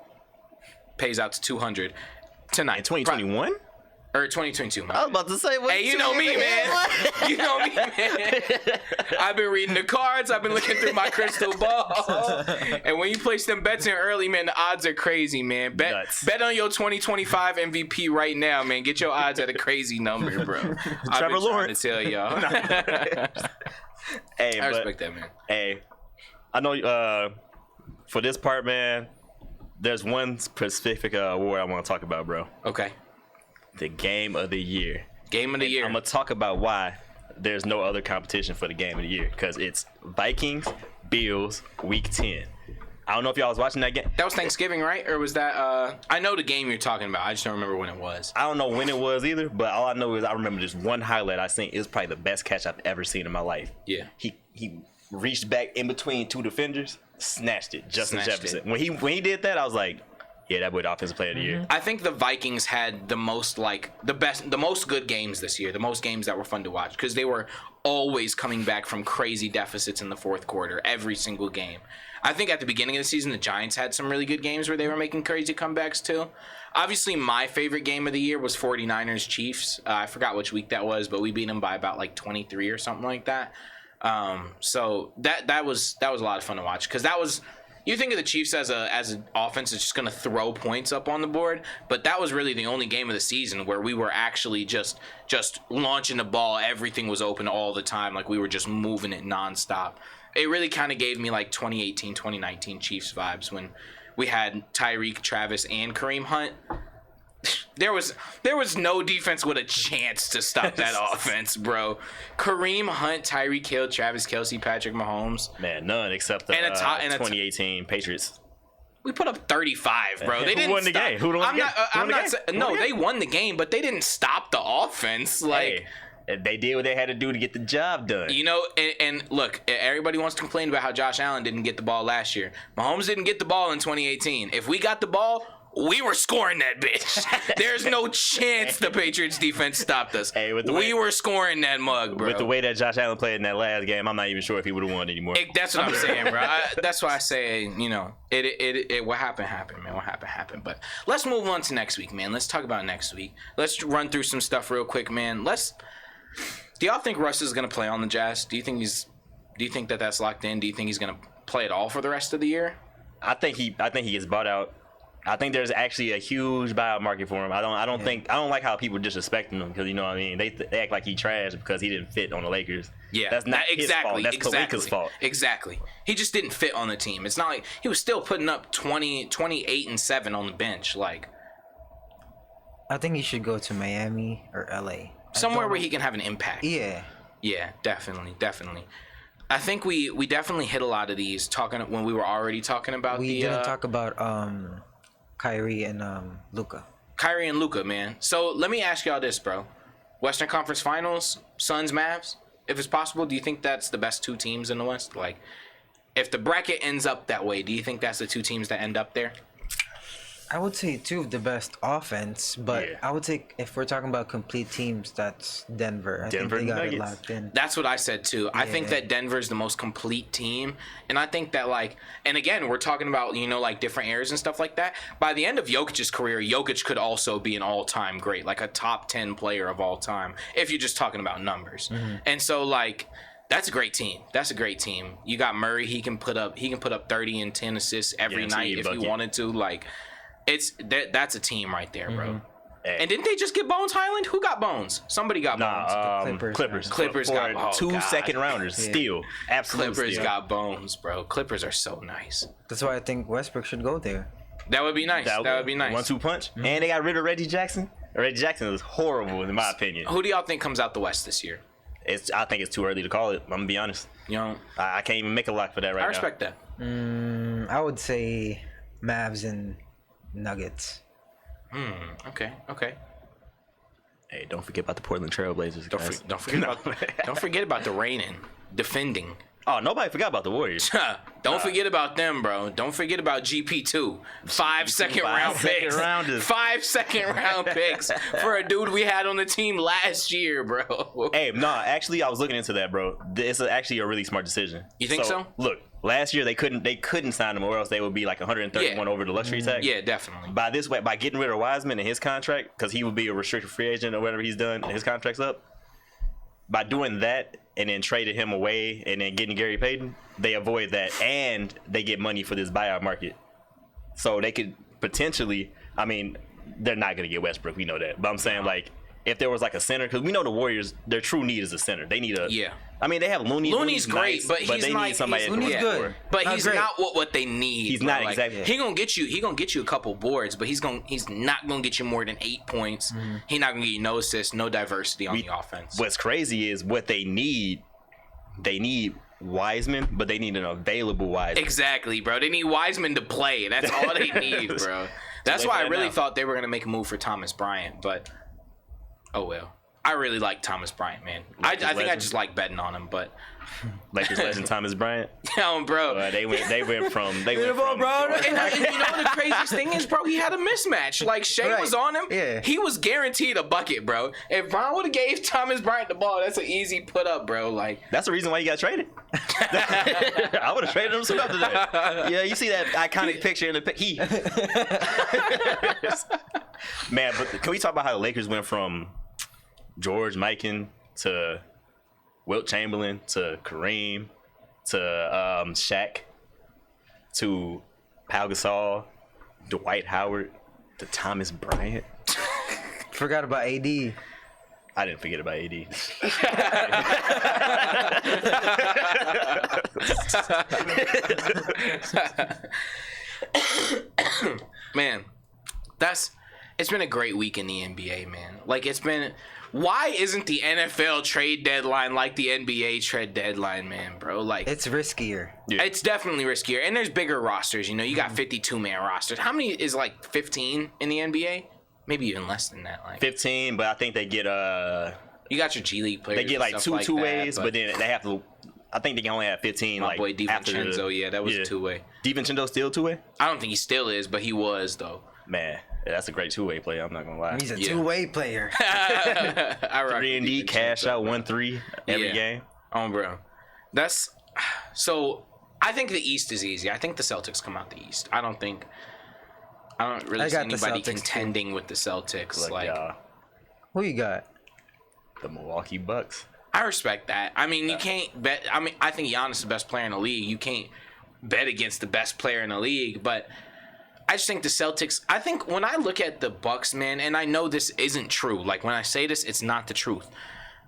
Pays out to $200 tonight. In 2021. Or 2022. I was about to say, hey, you know me, man. You know me, man. I've been reading the cards. I've been looking through my crystal ball. And when you place them bets in early, man, the odds are crazy, man. Bet on your 2025 MVP right now, man. Get your odds at a crazy number, bro. Trevor Lawrence. To tell y'all. Hey, I respect that, man. Hey, I know for this part, man, there's one specific award I want to talk about, bro. Okay. The game of the year. Game of the year. I'm going to talk about why there's no other competition for the game of the year. Because it's Vikings, Bills, Week 10. I don't know if y'all was watching that game. That was Thanksgiving, right? Or was that... I know the game you're talking about. I just don't remember when it was. I don't know when it was either, but all I know is I remember just one highlight I seen. It was probably the best catch I've ever seen in my life. Yeah. He reached back in between two defenders, snatched it. Justin Jefferson. It. When he did that, I was like... Yeah, that boy the offensive player of the year. I think the Vikings had the most the most good games this year, the most games that were fun to watch because they were always coming back from crazy deficits in the fourth quarter every single game. I think at the beginning of the season, the Giants had some really good games where they were making crazy comebacks too. Obviously, my favorite game of the year was 49ers Chiefs. I forgot which week that was, but we beat them by about like 23 or something like that. So that was a lot of fun to watch because that was. You think of the Chiefs as an offense that's just going to throw points up on the board, but that was really the only game of the season where we were actually just launching the ball. Everything was open all the time. Like we were just moving it nonstop. It really kind of gave me like 2018, 2019 Chiefs vibes when we had Tyreek, Travis, and Kareem Hunt. There was no defense with a chance to stop that offense, bro. Kareem Hunt, Tyreek Hill, Travis Kelce, Patrick Mahomes. Man, none except the 2018 Patriots. We put up 35, bro. They didn't won the game? Who won the game? They won the game, but they didn't stop the offense. Like they did what they had to do to get the job done. You know, and look, everybody wants to complain about how Josh Allen didn't get the ball last year. Mahomes didn't get the ball in 2018. If we got the ball, we were scoring that bitch. There's no chance the Patriots defense stopped us. Hey, we were scoring that mug, bro. With the way that Josh Allen played in that last game, I'm not even sure if he would have won anymore. That's what I'm saying, bro. That's why I say, you know, what happened, man. What happened. But let's move on to next week, man. Let's talk about next week. Let's run through some stuff real quick, man. Do y'all think Russ is gonna play on the Jazz? Do you think that's locked in? Do you think he's gonna play at all for the rest of the year? I think he gets bought out. I think there's actually a huge buyout market for him. I don't like how people disrespecting him because you know what I mean. They act like he trash because he didn't fit on the Lakers. Yeah, that's not his fault. That's Kalika's fault. Exactly. He just didn't fit on the team. It's not like he was still putting up 28 and 7 on the bench. Like, I think he should go to Miami or LA. Somewhere where he can have an impact. Yeah. Yeah, definitely. I think we definitely hit a lot of these talking when we were already talking about we didn't talk about Kyrie and Luka. Kyrie and Luka, man. So let me ask y'all this, bro. Western Conference Finals, Suns, Mavs. If it's possible, do you think that's the best two teams in the West? Like, if the bracket ends up that way, do you think that's the two teams that end up there? I would say two of the best offense, but Yeah. I would say if we're talking about complete teams, that's Denver. I Denver think they got Nuggets. it locked in. That's what I said too. I think Yeah. that Denver's the most complete team, and I think that like, and again, we're talking about like different eras and stuff like that. By the end of Jokic's career, Jokic could also be an all-time great, like a top 10 player of all time, if you're just talking about numbers. And so like, that's a great team. You got Murray. He can put up 30 and 10 assists every night if he wanted to. Like, that's a team right there, bro. Hey. And didn't they just get Bones Highland? Who got Bones? Somebody got Bones. Clippers. Clippers for got- oh, two God. second rounders. Still, absolutely. Clippers still. got Bones, bro. Clippers are so nice. That's why I think Westbrook should go there. That would be nice. That would be nice. 1-2 punch. And they got rid of Reggie Jackson. Reggie Jackson was horrible in my opinion. Who do y'all think comes out the West this year? I think it's too early to call it. I'm gonna be honest. You know, I can't even make a lock for that right now. I respect that. I would say Mavs and Nuggets. Okay. Hey, don't forget about the Portland Trailblazers, guys. Don't forget about the reigning, defending. Oh, nobody forgot about the Warriors. Don't forget about them, bro. Don't forget about GP2. 5 second round picks. rounders. 5 second round picks for a dude we had on the team last year, bro. Hey, no, actually, I was looking into that, bro. It's actually a really smart decision. You think so? Look, last year they couldn't sign him, or else they would be like 131 over the luxury tax. Yeah, definitely. By getting rid of Wiseman and his contract, because he would be a restricted free agent or whatever he's done, and his contract's up. By doing that and then trading him away and then getting Gary Payton, they avoid that and they get money for this buyout market. So they could potentially, I mean, they're not going to get Westbrook. We know that. But I'm saying, like, if there was like a center, because we know the Warriors, their true need is a center. They need a. Yeah. I mean, they have Looney. Looney's great, nice, but he's they like, need somebody. Looney's good. But Not he's great. not what they need. He's bro. not Like, exactly. He gonna get you a couple boards, but he's not gonna get you more than 8 points. He's not gonna get you no assists, no diversity on the offense. What's crazy is what they need. They need Wiseman, but they need an available Wiseman. Exactly, bro. They need Wiseman to play. That's all they need, bro. That's why I really thought they were gonna make a move for Thomas Bryant, but oh well. I really like Thomas Bryant, man. I think I just like betting on him, but Lakers legend Thomas Bryant. bro. They went from And you know the craziest thing is, bro, he had a mismatch. Like Shea Right. was on him. Yeah. He was guaranteed a bucket, bro. If Brown would have gave Thomas Bryant the ball, that's an easy put up, bro. Like that's the reason why you got traded. I would have traded him soon after that. Yeah, you see that iconic picture in the Man, but can we talk about how the Lakers went from George Mikan to Wilt Chamberlain to Kareem to Shaq to Pau Gasol, Dwight Howard to Thomas Bryant? Forgot about AD. I didn't forget about AD. man, it's been a great week in the NBA, man. Like why isn't the NFL trade deadline like the NBA trade deadline, man, bro? Like It's riskier. Yeah. it's definitely riskier, and there's bigger rosters. You got 52-man rosters. How many is like 15 in the NBA? Maybe even less than that. Like 15, but I think they get you got your G League players. they get like and two stuff like two-ways, that, but then they have to. I think they can only have 15. my like boy after DiVincenzo, yeah, that was a two-way. DiVincenzo still two-way? I don't think he still is, but he was though. Man, that's a great two-way player. I'm not gonna lie. He's a Yeah. two-way player. I rock 3-and-D, with cash DiVincenzo, out bro. 1-3 every Yeah. game. Bro. That's so. I think the East is easy. I think the Celtics come out the East. I don't really I see got the anybody Celtics, too. contending with the Celtics. Look, like y'all, Who you got? the Milwaukee Bucks. I respect that. I mean, you can't bet. I mean, I think Giannis is the best player in the league. You can't bet against the best player in the league, but I just think the Celtics. I think when I look at the Bucks, man, and I know this isn't true. Like when I say this, it's not the truth.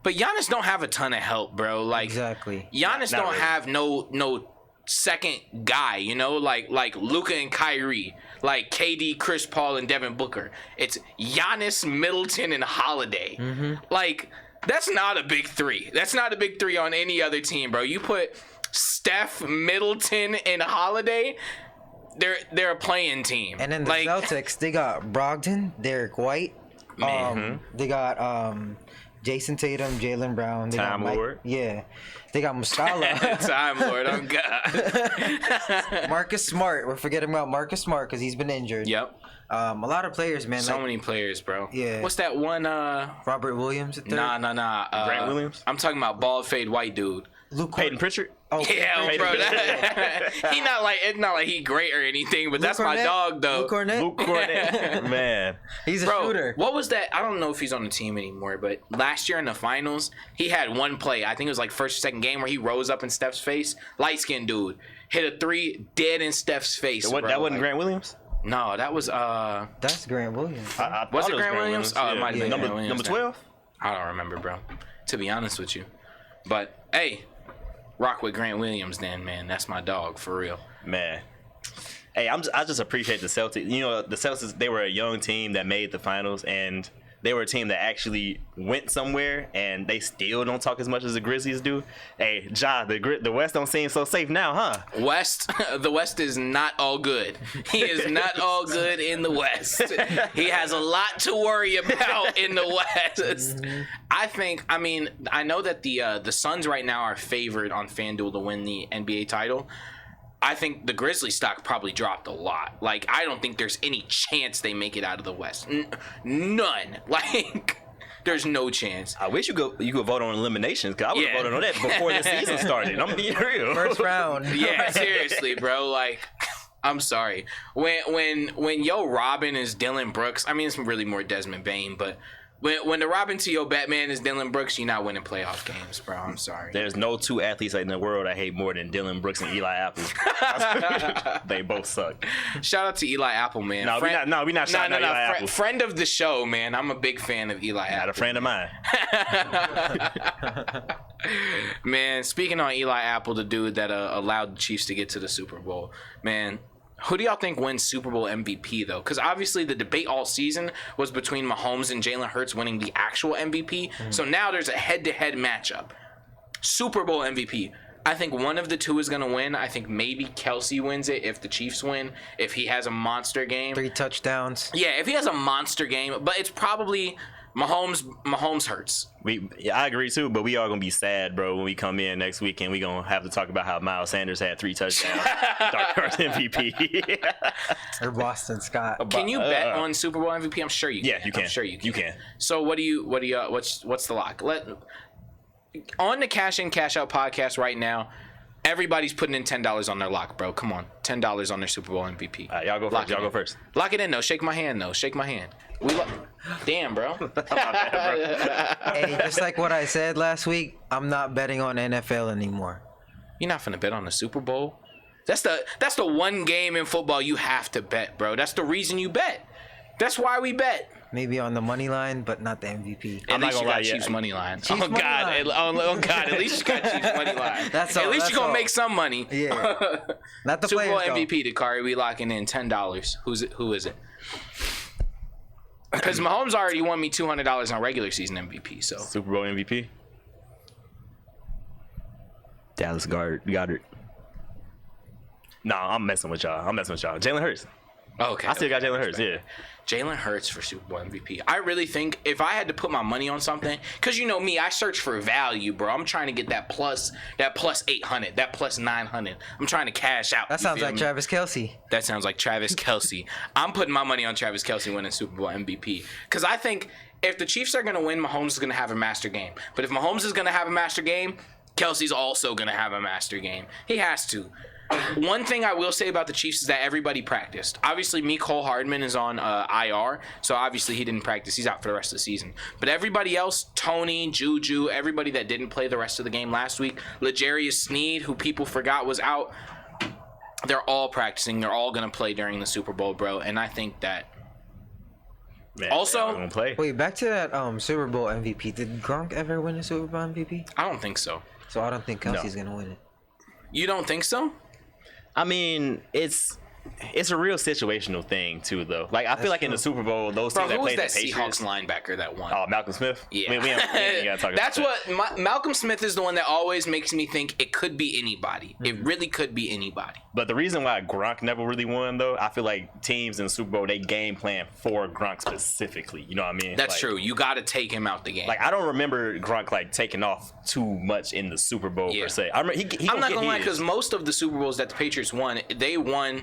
But Giannis don't have a ton of help, bro. Like Exactly. Giannis Not don't really. have no second guy, you know, like Luka and Kyrie, like KD, Chris Paul, and Devin Booker. It's Giannis, Middleton, and Holiday. Like that's not a big three. That's not a big three on any other team, bro. You put Steph, Middleton, and Holiday. They're a playing team. And then the like, Celtics, they got Brogdon, Derek White. They got Jason Tatum, Jaylen Brown. They Time got Mike, Lord. Yeah. They got Muscala. Time Lord, oh God. Marcus Smart. We're forgetting about Marcus Smart because he's been injured. Yep. A lot of players, man. So like many players, bro. Yeah. What's that one? Robert Williams at third. Nah. Grant Williams? I'm talking about bald fade white dude. Luke Peyton Pritchard. Oh, Yeah, Peyton bro. Pritchard. He not like it's not like he great or anything, but that's my Cornette? dog though. Luke Cornette. Luke Cornett. Man. He's a Bro, shooter. what was that? I don't know if he's on the team anymore, but last year in the finals, he had one play. I think it was like first or second game where he rose up in Steph's face. Light skinned dude hit a three dead in Steph's face. What, bro. that wasn't Like, Grant Williams? No, that was That's Grant Williams. I Was thought it Grant Williams? Oh, it might have been number, Grant Williams number then. 12? I don't remember, bro. To be honest with you, but hey, rock with Grant Williams, then, man. That's my dog for real. Man. Hey, I just appreciate the Celtics. You know, the Celtics, they were a young team that made the finals, and they were a team that actually went somewhere, and they still don't talk as much as the Grizzlies do. Hey, Ja, the West don't seem so safe now, huh? The West is not all good. He is not all good in the West. He has a lot to worry about in the West. I know that the Suns right now are favored on FanDuel to win the NBA title. I think the Grizzlies stock probably dropped a lot. Like, I don't think there's any chance they make it out of the West. None. Like, there's no chance. I wish you could vote on eliminations, because I would have Yeah. voted on that before the season started. I'm being real. First round. Yeah, seriously, bro. Like, I'm sorry. When Yo Robin is Dylan Brooks, I mean, it's really more Desmond Bain, but when the Robin to Yo Batman is Dylan Brooks, you're not winning playoff games, bro. I'm sorry. There's no two athletes in the world I hate more than Dylan Brooks and Eli Apple. They both suck. Shout out to Eli Apple, man. No, we're not shouting out Eli Apple. Friend of the show, man. I'm a big fan of Eli Not Apple. a friend of mine. Man, speaking on Eli Apple, the dude that allowed the Chiefs to get to the Super Bowl, man. Who do y'all think wins Super Bowl MVP, though? Because obviously the debate all season was between Mahomes and Jalen Hurts winning the actual MVP. So now there's a head-to-head matchup. Super Bowl MVP. I think one of the two is going to win. I think maybe Kelsey wins it if the Chiefs win, if he has a monster game. 3 touchdowns. Yeah, if he has a monster game. But it's probably Mahomes Hurts. I agree too, but we all gonna be sad, bro, when we come in next week and we gonna have to talk about how Miles Sanders had 3 touchdowns. Dark Horse MVP. Or Boston Scott. Can you bet on Super Bowl MVP? I'm sure you can. Yeah, you can. I'm sure you can. You can. So what's the lock? On the Cash In Cash Out podcast right now, everybody's putting in $10 on their lock, bro. Come on, $10 on their Super Bowl MVP. All right, y'all go Lock first. it Y'all in. go first. Lock it in though. Shake my hand though. Shake my hand. Damn, bro. Hey, just like what I said last week, I'm not betting on NFL anymore. You're not finna bet on the Super Bowl. That's the one game in football you have to bet, bro. That's the reason you bet. That's why we bet. Maybe on the money line, but not the MVP. At I'm not least you gonna got lie, Chiefs yeah. money line. Chiefs Oh money God! line. Oh God! At least you got Chiefs money line. That's At all, least that's you're gonna all. make some money. Yeah. Not the Super Bowl players, though. MVP, Dakari. We locking in $10. Who is it? Because Mahomes already won me $200 on regular season MVP. So Super Bowl MVP. Dallas Goddard. Nah, I'm messing with y'all. Jalen Hurts. okay, I still got Jalen Hurts. Yeah. Jalen Hurts for Super Bowl MVP. I really think if I had to put my money on something, because you know me, I search for value, bro. I'm trying to get that plus 800, that plus 900. I'm trying to cash out. That you sounds feel like me? Travis Kelsey. That sounds like Travis Kelsey. I'm putting my money on Travis Kelsey winning Super Bowl MVP. Because I think if the Chiefs are going to win, Mahomes is going to have a master game. But if Mahomes is going to have a master game, Kelsey's also going to have a master game. He has to. One thing I will say about the Chiefs is that everybody practiced. Obviously, Mecole Hardman is on IR, so obviously he didn't practice. He's out for the rest of the season. But everybody else, Tony, Juju, everybody that didn't play the rest of the game last week, L'Jarius Sneed, who people forgot was out, They're all practicing. They're all gonna play during the Super Bowl, bro. And I think that. Man, Also- they're gonna play. Wait, back to that Super Bowl MVP. Did Gronk ever win a Super Bowl MVP? I don't think so. So I don't think Kelsey's gonna win it. You don't think so? I mean, it's a real situational thing too, though. Like I feel like in the Super Bowl, those Bro, teams that who was played that the Patriots. Seahawks linebacker that won? Oh, Malcolm Smith. Yeah, we ain't gotta talk that's about what Malcolm Smith is the one that always makes me think it could be anybody. It really could be anybody. But the reason why Gronk never really won, though, I feel like teams in the Super Bowl, they game plan for Gronk specifically. You know what I mean? That's Like, true. You got to take him out the game. Like I don't remember Gronk like taking off too much in the Super Bowl Yeah. per se. I remember I'm not gonna lie, because because most of the Super Bowls that the Patriots won, they won.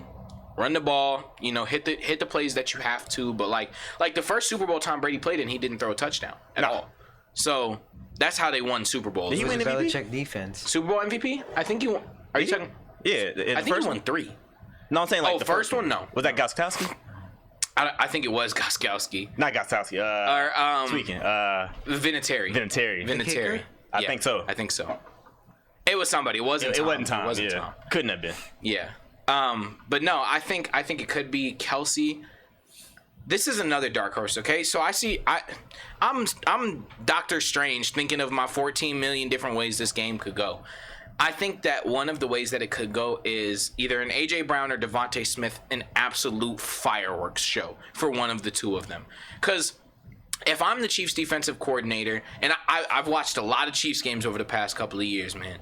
Run the ball, you know, hit the plays that you have to, but like the first Super Bowl Tom Brady played in, he didn't throw a touchdown at all. So that's how they won Super Bowls. Did he It was win a MVP? Belichick defense. Super Bowl MVP? I think you. Are you talking? yeah, I think he won 3. No, I'm saying like Oh, the first one? No. Was that Gostkowski? I think it was Gostkowski Not Gostkowski. or Tweaking. Vinatieri. Vinatieri. Vinatieri. I think so. I think so. It was somebody. It wasn't. It wasn't Tom. It wasn't yeah. Tom. Couldn't have been. Yeah. But no, I think it could be Kelsey. This is another dark horse, okay? So I'm Doctor Strange thinking of my 14 million different ways this game could go. I think that one of the ways that it could go is either an AJ Brown or Devontae Smith, an absolute fireworks show for one of the two of them. Because if I'm the Chiefs defensive coordinator, and I've watched a lot of Chiefs games over the past couple of years, man.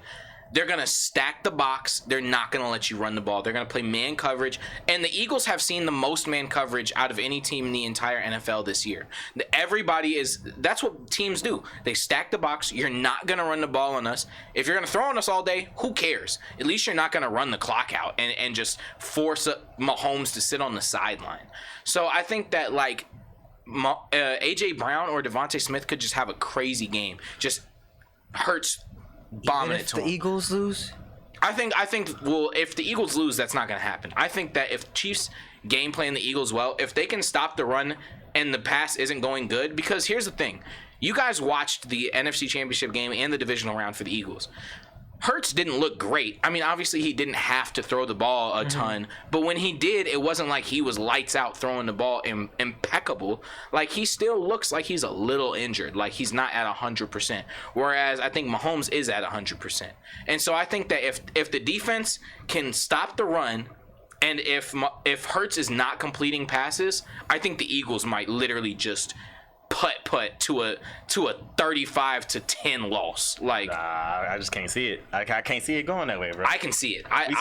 They're going to stack the box. They're not going to let you run the ball. They're going to play man coverage. And the Eagles have seen the most man coverage out of any team in the entire NFL this year. That's what teams do. They stack the box. You're not going to run the ball on us. If you're going to throw on us all day, who cares? At least you're not going to run the clock out and just force Mahomes to sit on the sideline. So I think that like AJ Brown or Devontae Smith could just have a crazy game. Just hurts bombing Even it if to the him. Eagles lose, I think well, if the Eagles lose, that's not going to happen. I think that if Chiefs game plan the Eagles well, if they can stop the run and the pass isn't going good, because here's the thing. You guys watched the NFC Championship game and the divisional round for the Eagles. Hurts didn't look great. I mean, obviously he didn't have to throw the ball a ton, but when he did, it wasn't like he was lights out throwing the ball impeccable. Like he still looks like he's a little injured, like he's not at 100%. Whereas I think Mahomes is at 100%. And so I think that if the defense can stop the run, and if Hurts is not completing passes, I think the Eagles might literally just putt to a 35-10 loss. Like I just can't see it. I can't see it going that way, bro. I can see it. We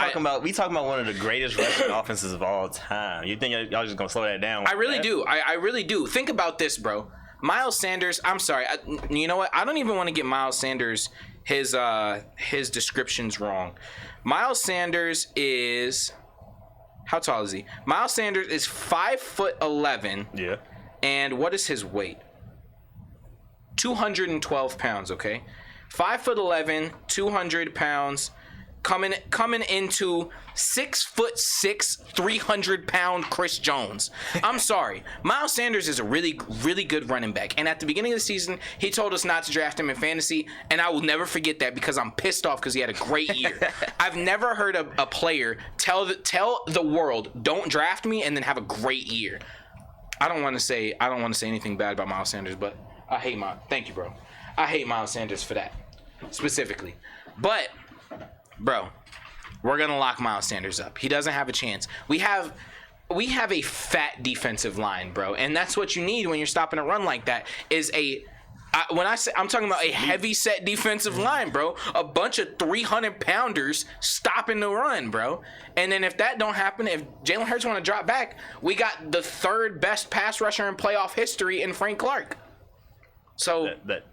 talking about one of the greatest rushing offenses of all time. You think y'all just gonna slow that down? I really do. I really do. Think about this, bro. Miles Sanders. I'm sorry. You know what? I don't even want to get Miles Sanders his descriptions wrong. Miles Sanders is how tall is he? Miles Sanders is 5'11". Yeah. And what is his weight? 212 pounds, okay? 5'11", 200 pounds, coming into 6'6", 300-pound Chris Jones. I'm sorry. Miles Sanders is a really, really good running back. And at the beginning of the season, he told us not to draft him in fantasy, and I will never forget that because I'm pissed off because he had a great year. I've never heard a player tell the world, don't draft me, and then have a great year. I don't want to say anything bad about Miles Sanders, but I hate thank you, bro. I hate Miles Sanders for that specifically. But, bro, we're gonna lock Miles Sanders up. He doesn't have a chance. We have a fat defensive line, bro, and that's what you need when you're stopping a run like that. I'm talking about a heavy set defensive line, bro. A bunch of 300-pounders stopping the run, bro. And then if that don't happen, if Jalen Hurts want to drop back, we got the third best pass rusher in playoff history in Frank Clark. So That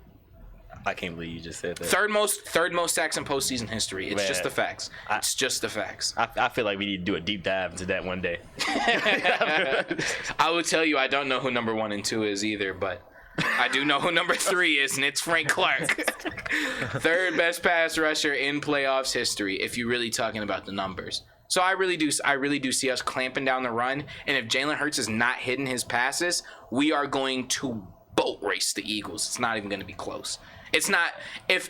I can't believe you just said that. third most sacks in postseason history. It's Man, just the facts. It's just the facts. I feel like we need to do a deep dive into that one day. I would tell you I don't know who number 1 and 2 is either, but I do know who number 3 is, and it's Frank Clark. Third best pass rusher in playoffs history, if you're really talking about the numbers. So I really do see us clamping down the run, and if Jalen Hurts is not hitting his passes, we are going to boat race the Eagles. It's not even going to be close. It's not. If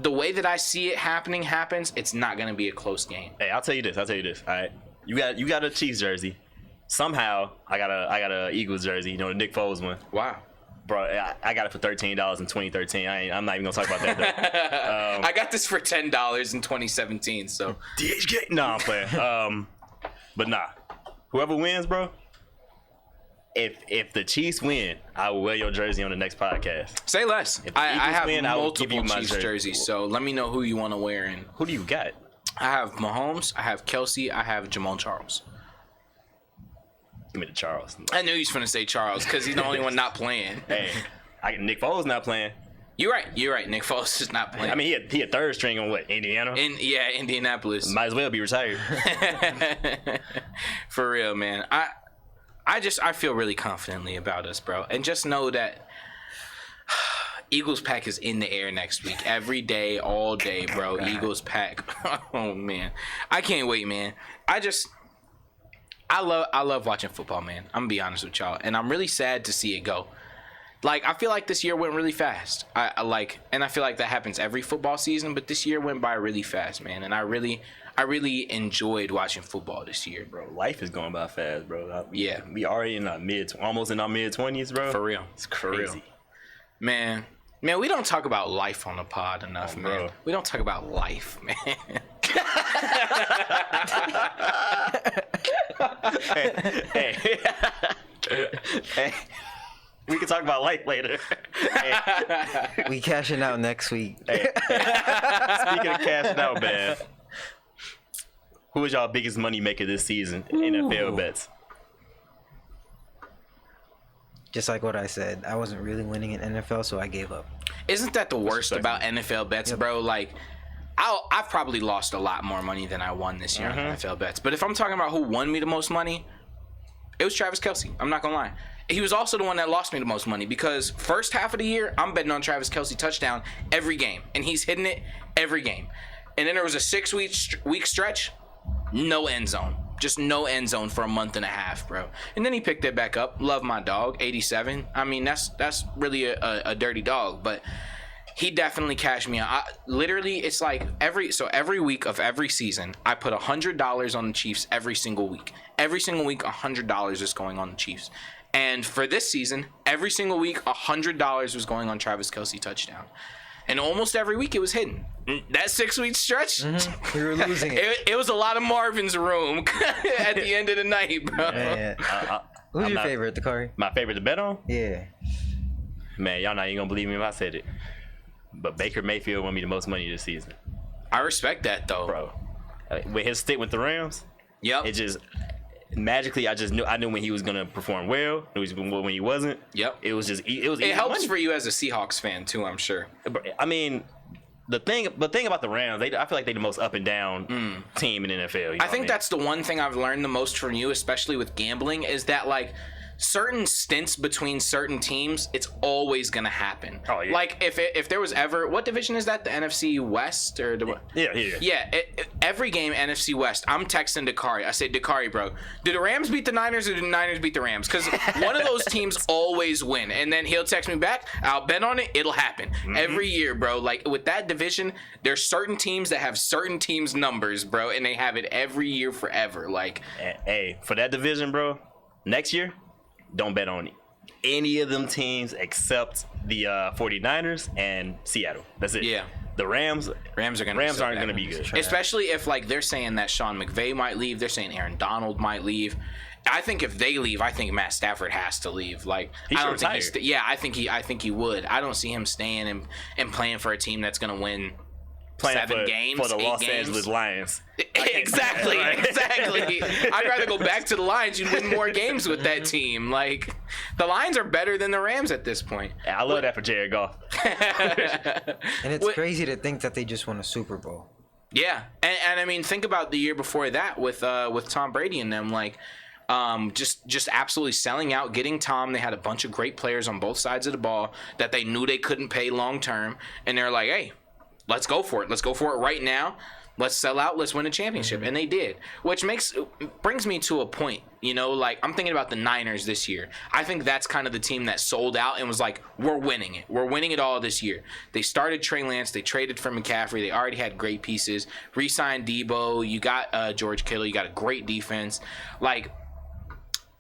the way that I see it happening happens, it's not going to be a close game. Hey, I'll tell you this. All right, you got a Chiefs jersey. Somehow I got a Eagles jersey. You know, the Nick Foles one. Wow. Bro, I got it for $13 in 2013. I'm not even gonna talk about that though. I got this for $10 in 2017. So DHG. No, I'm playing. But nah, whoever wins, bro. If the Chiefs win, I will wear your jersey on the next podcast. Say less. If the I Eagles have win, I will give multiple you my Chiefs jersey. jerseys. So let me know who you want to wear. And Who do you got? I have Mahomes. I have Kelsey. I have Jamal Charles. Give me the Charles. I knew he was gonna say Charles because he's the only one not playing. Hey, Nick Foles not playing. You're right. Nick Foles is not playing. I mean, he had third string on what, Indiana? Indianapolis. Might as well be retired. For real, man. I feel really confidently about us, bro. And just know that Eagles pack is in the air next week. Every day, all day, bro. Eagles pack. Oh man. I can't wait, man. I love watching football, man. I'm gonna be honest with y'all. And I'm really sad to see it go. Like, I feel like this year went really fast. And I feel like that happens every football season, but this year went by really fast, man. And I really enjoyed watching football this year, bro. Life is going by fast, bro. Yeah. We already almost in our mid-20s, bro. For real. It's crazy. Man, we don't talk about life on the pod enough, man. Bro. We don't talk about life, man. Hey. We can talk about life later. Hey. We cashing out next week. Speaking of cashing out, man. Who is y'all biggest money maker this season in NFL bets? Just like what I said, I wasn't really winning in NFL, so I gave up. Isn't that the worst about NFL bets, bro? Like, I've probably lost a lot more money than I won this year on NFL bets. But if I'm talking about who won me the most money, it was Travis Kelce. I'm not gonna lie. He was also the one that lost me the most money because first half of the year, I'm betting on Travis Kelce touchdown every game, and he's hitting it every game. And then there was a 6-week stretch, no end zone. Just no end zone for a month and a half, bro. And then he picked it back up. Love my dog, 87. I mean, that's really a dirty dog, but he definitely cashed me out. Literally, it's like every week of every season, I put $100 on the Chiefs every single week. Every single week, $100 is going on the Chiefs. And for this season, every single week, $100 was going on Travis Kelce touchdown. And almost every week it was hidden. That 6-week stretch, We were losing it. it was a lot of Marvin's room at the end of the night, bro. Man. Who's your favorite, Dakari? My favorite to bet on? Yeah. Man, y'all not even gonna believe me if I said it. But Baker Mayfield won me the most money this season, I respect that, though. bro. With his stick with the Rams, Yep. it just magically I knew when he was gonna perform well, when he wasn't. Yep. It was It easy helps money. for you as a Seahawks fan, too, I'm sure. I mean, the thing about the Rams, I feel like they're the most up and down team in the NFL. You know I think what mean? that's the one thing I've learned the most from you, especially with gambling, is that, like, certain stints between certain teams, it's always gonna happen. Oh, yeah. Like, if there was ever, what division is that? The NFC West or the Yeah. every game NFC West, I'm texting Dakari. I say, Dakari, bro, do the Rams beat the Niners or do the Niners beat the Rams? Because one of those teams always win. And then he'll text me back. I'll bet on it. It'll happen every year, bro. Like, with that division, there's certain teams that have certain teams' numbers, bro, and they have it every year forever. Like, Hey, for that division, bro, next year, don't bet on any of them teams except the 49ers and Seattle. That's it. Yeah. The Rams Rams aren't gonna be good. Especially if, like, they're saying that Sean McVay might leave. They're saying Aaron Donald might leave. I think if they leave, I think Matt Stafford has to leave. Like, He I should don't think retire. I think he would. I don't see him staying and playing for a team that's gonna win Playing 7 for, games, for the 8 Los games. Angeles Lions. Exactly. I'd rather go back to the Lions. You'd win more games with that team. Like, the Lions are better than the Rams at this point. I love that for Jared Goff. And it's What- crazy to think that they just won a Super Bowl. Yeah, and I mean, think about the year before that with Tom Brady and them, like, just absolutely selling out, getting Tom. They had a bunch of great players on both sides of the ball that they knew they couldn't pay long term, and they're like, hey, let's go for it. Let's go for it right now. Let's sell out. Let's win a championship. And they did, which brings me to a point, you know, like I'm thinking about the Niners this year. I think that's kind of the team that sold out and was like, we're winning it. We're winning it all this year. They started Trey Lance. They traded for McCaffrey. They already had great pieces. Re-signed Debo. You got George Kittle. You got a great defense. Like,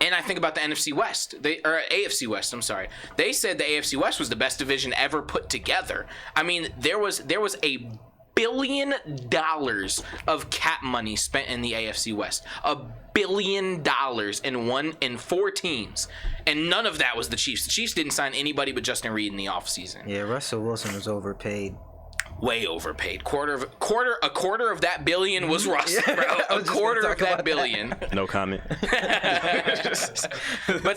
and I think about the NFC West, or AFC West, I'm sorry. They said the AFC West was the best division ever put together. I mean, there was $1 billion of cap money spent in the AFC West. $1 billion in 4 teams. And none of that was the Chiefs. The Chiefs didn't sign anybody but Justin Reed in the offseason. Yeah, Russell Wilson was overpaid. Way overpaid. A quarter of that billion was Russ, bro. A quarter of that billion. No comment. But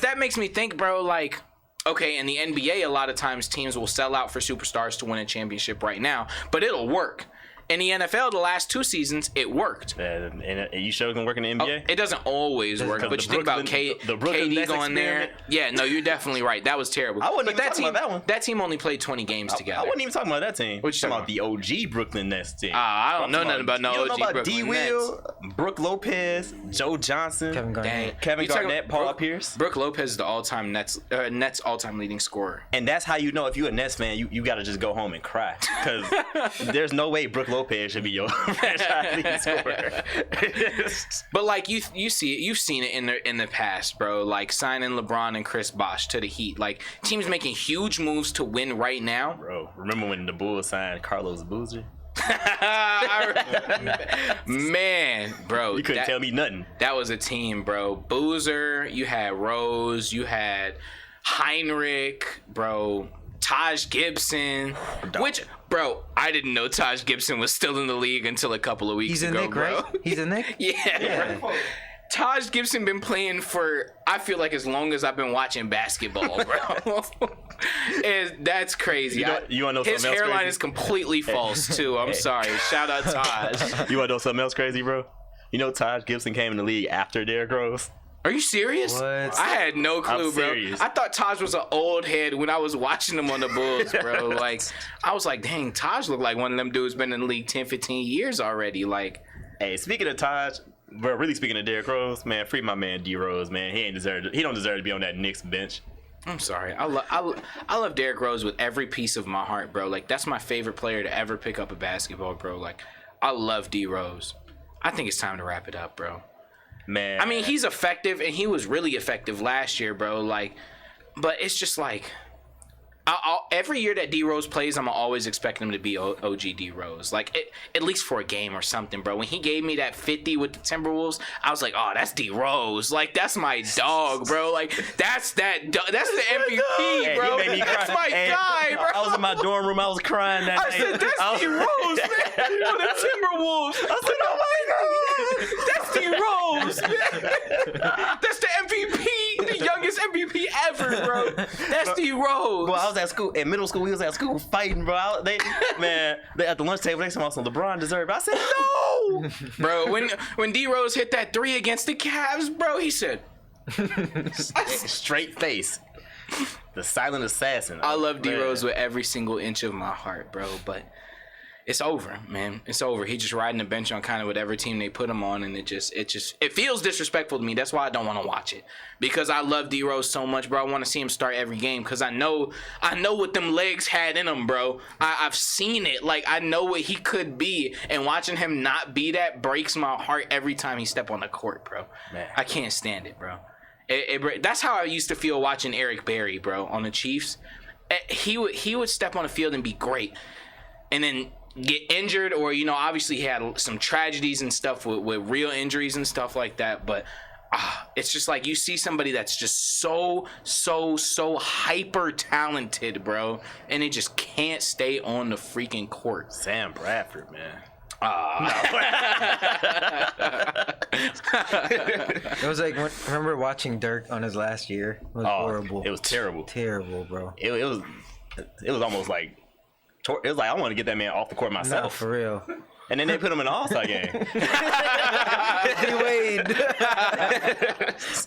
that makes me think, bro, like, okay, in the NBA, a lot of times teams will sell out for superstars to win a championship right now, but it'll work. In the NFL, the last 2 seasons, it worked. And you sure it can work in the NBA? It doesn't always work, but you think about KD going there. Yeah, no, you're definitely right. That was terrible. I wasn't even talking about that one. That team only played 20 games together. I wasn't even talking about that team. What you talking about? The OG Brooklyn Nets team. I don't know nothing about no OG Brooklyn Nets. Brooklyn D. Will, Brooke Lopez, Joe Johnson, Kevin Garnett, Paul Pierce. Brooke Lopez is the all-time Nets all-time leading scorer. And that's how you know if you're a Nets fan, you got to just go home and cry. Because there's no way Brooke Lopez should be your franchise leading scorer. But like you see it, you've seen it in the past, bro. Like signing LeBron and Chris Bosh to the Heat. Like teams making huge moves to win right now. Bro, remember when the Bulls signed Carlos Boozer? Man, bro, you couldn't tell me nothing. That was a team, bro. Boozer, you had Rose, you had Heinrich, bro. Taj Gibson, which, bro, I didn't know Taj Gibson was still in the league until a couple of weeks ago, Nick, bro. Right? He's a Nick? Yeah. Bro. Taj Gibson been playing for, I feel like, as long as I've been watching basketball, bro. That's crazy. You want to know his something else hairline crazy? is completely false, too. I'm sorry. Shout out Taj. You want to know something else crazy, bro? You know Taj Gibson came in the league after Derrick Rose? Are you serious? What? I had no clue, I'm bro. serious. I thought Taj was an old head when I was watching him on the Bulls, bro. Like, I was like, dang, Taj looked like one of them dudes been in the league 10, 15 years already. Like, hey, speaking of Taj, bro, really speaking of Derrick Rose, man, free my man D Rose, man. He don't deserve to be on that Knicks bench. I'm sorry. I love Derrick Rose with every piece of my heart, bro. Like, that's my favorite player to ever pick up a basketball, bro. Like, I love D Rose. I think it's time to wrap it up, bro. Man, I mean, he's effective, and he was really effective last year, bro. Like, but it's just like, every year that D Rose plays, I'm always expecting him to be OG D Rose, like at least for a game or something, bro. When he gave me that 50 with the Timberwolves, I was like, oh, that's D Rose, like that's my dog, bro. Like that's the MVP, bro. Hey, that's my guy, bro. I was in my dorm room, I was crying that night. I said, that's D Rose, man. For the Timberwolves. I said, oh my God, that's D Rose, man. That's the MVP, the youngest MVP ever, bro. That's D Rose. Well, I was at school, in middle school, we was at school fighting, bro. They at the lunch table, they said, LeBron deserved it. I said, no. Bro, when D Rose hit that 3 against the Cavs, bro, he said, straight face. The silent assassin. I love D Rose with every single inch of my heart, bro, but it's over, man. It's over. He just riding the bench on kind of whatever team they put him on, and it feels disrespectful to me. That's why I don't want to watch it, because I love D Rose so much, bro. I want to see him start every game because I know what them legs had in him, bro. I've seen it. Like, I know what he could be, and watching him not be that breaks my heart every time he step on the court, bro. Man. I can't stand it, bro. That's how I used to feel watching Eric Berry, bro, on the Chiefs. He would step on the field and be great, and then get injured, or obviously he had some tragedies and stuff with real injuries and stuff like that, but it's just like you see somebody that's just so hyper talented, bro, and they just can't stay on the freaking court. Sam Bradford, man. It was like, remember watching Dirk on his last year? It was horrible. It was terrible. Terrible, bro. It was almost like, it was like I want to get that man off the court myself. No, for real. And then they put him in an All-Star game. Wade.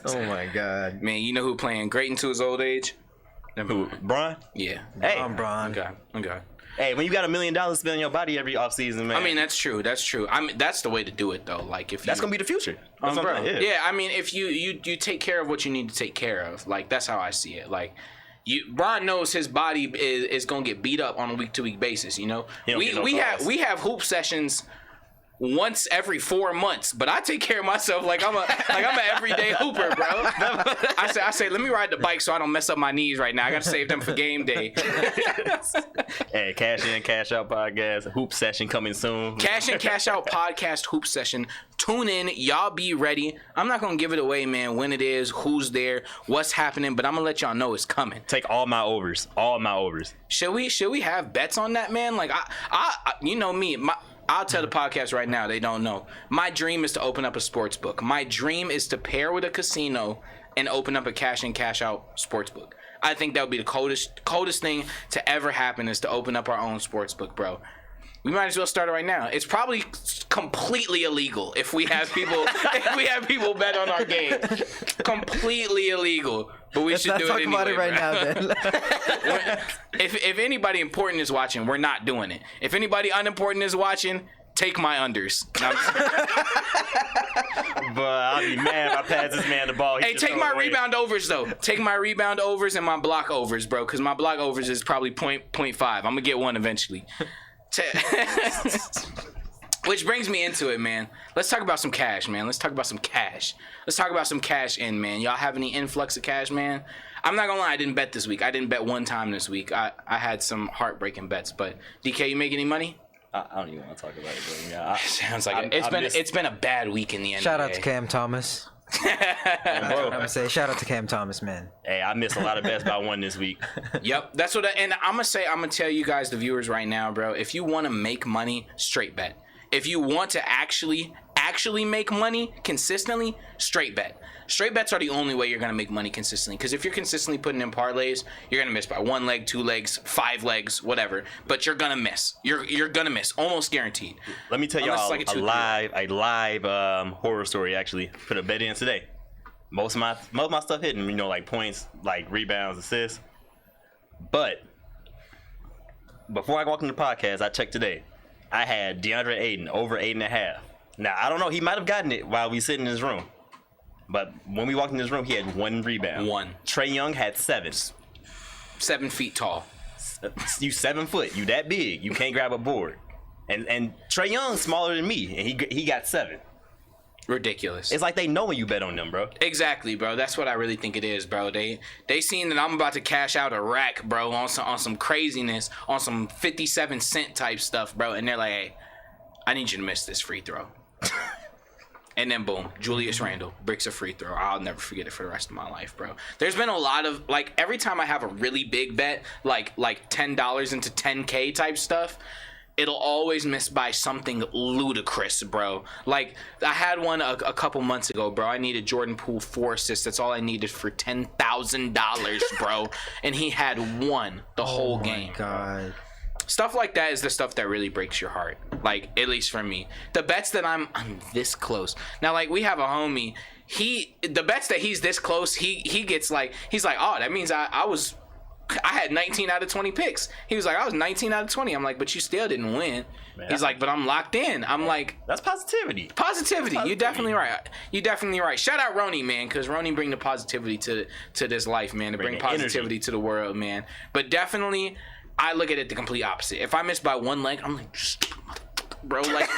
Oh my God. Man, you know who playing great into his old age? Who? Bron? Yeah. Hey. Bron. Okay. Hey, when you got $1 million to spend on your body every offseason, man. I mean, that's true. I mean, that's the way to do it, though. Like, if that's gonna be the future. That's what bro. I'm saying, Yeah, I mean, if you take care of what you need to take care of, like that's how I see it. Like, Bron knows his body is gonna get beat up on a week-to-week basis. You know, we have hoop sessions once every 4 months, but I take care of myself like I'm an everyday hooper, bro. I say, let me ride the bike so I don't mess up my knees right now. I gotta save them for game day. Hey, cash in, cash out podcast, hoop session coming soon. Cash in, cash out podcast, hoop session. Tune in, y'all be ready. I'm not gonna give it away, man, when it is, who's there, what's happening, but I'm gonna let y'all know it's coming. Take all my overs. Should we have bets on that, man? Like I you know me, I'll tell the podcast right now, they don't know. My dream is to open up a sports book. My dream is to pair with a casino and open up a cash in, cash out sports book. I think that would be the coldest thing to ever happen, is to open up our own sports book, bro. We might as well start it right now. It's probably completely illegal if we have people bet on our game. Completely illegal. But we should do it anyway. Let's talk about it right now, then. If anybody important is watching, we're not doing it. If anybody unimportant is watching, take my unders. But I'll be mad if I pass this man the ball. Hey, take my rebound overs, though. Take my rebound overs and my block overs, bro, because my block overs is probably 0.5. I'm going to get one eventually. Which brings me into it, man. Let's talk about some cash, man. Let's talk about some cash in, man. Y'all have any influx of cash, man? I'm not gonna lie, I didn't bet this week. I didn't bet one time this week. I had some heartbreaking bets, but DK, you make any money? I don't even want to talk about it, but yeah. Sounds like it's been a bad week in the NBA. Shout out to Cam Thomas. That's what I'm gonna say. Shout out to Cam Thomas, man. Hey, I missed a lot of bets by one this week. Yep, that's what. And I'm gonna tell you guys, the viewers, right now, bro. If you want to make money, straight bet. If you want to actually make money consistently, straight bet. Straight bets are the only way you're gonna make money consistently. Because if you're consistently putting in parlays, you're gonna miss by 1 leg, 2 legs, 5 legs, whatever. But you're gonna miss. You're gonna miss, almost guaranteed. Let me tell y'all a live horror story. Actually, put a bet in today. Most of my stuff hitting. You know, like points, like rebounds, assists. But before I walked in the podcast, I checked today. I had DeAndre Ayton over 8.5. Now I don't know. He might have gotten it while we sitting in his room. But when we walked in his room, he had 1 rebound. 1. Trae Young had 7. 7 feet tall. You 7 foot. You that big. You can't grab a board. And Trae Young's smaller than me, and he got 7. Ridiculous. It's like they know when you bet on them, bro. Exactly, bro. That's what I really think it is, bro. They seen that I'm about to cash out a rack, bro, on some craziness, on some 57-cent type stuff, bro. And they're like, hey, I need you to miss this free throw. And then boom, Julius Randle bricks a free throw. I'll never forget it for the rest of my life, bro. There's been a lot of, like, every time I have a really big bet, like $10 into 10K type stuff, it'll always miss by something ludicrous, bro. Like, I had one a couple months ago, bro. I needed Jordan Poole 4 assists. That's all I needed for $10,000, bro. And he had 1 the whole game. Oh, my God. Stuff like that is the stuff that really breaks your heart. Like, at least for me. The bets that I'm this close. Now, like, we have a homie. The bets that he's this close, he gets like, he's like, oh, that means I had 19 out of 20 picks. He was like, I was 19 out of 20. I'm like, but you still didn't win. Man, he's like, but I'm locked in. I'm like, that's positivity. Positivity. You're definitely right. You're definitely right. Shout out Roni, man, because Roni bring the positivity to this life, man. To bring positivity to the world, man. But definitely, I look at it the complete opposite. If I miss by 1 leg, I'm like, bro, like,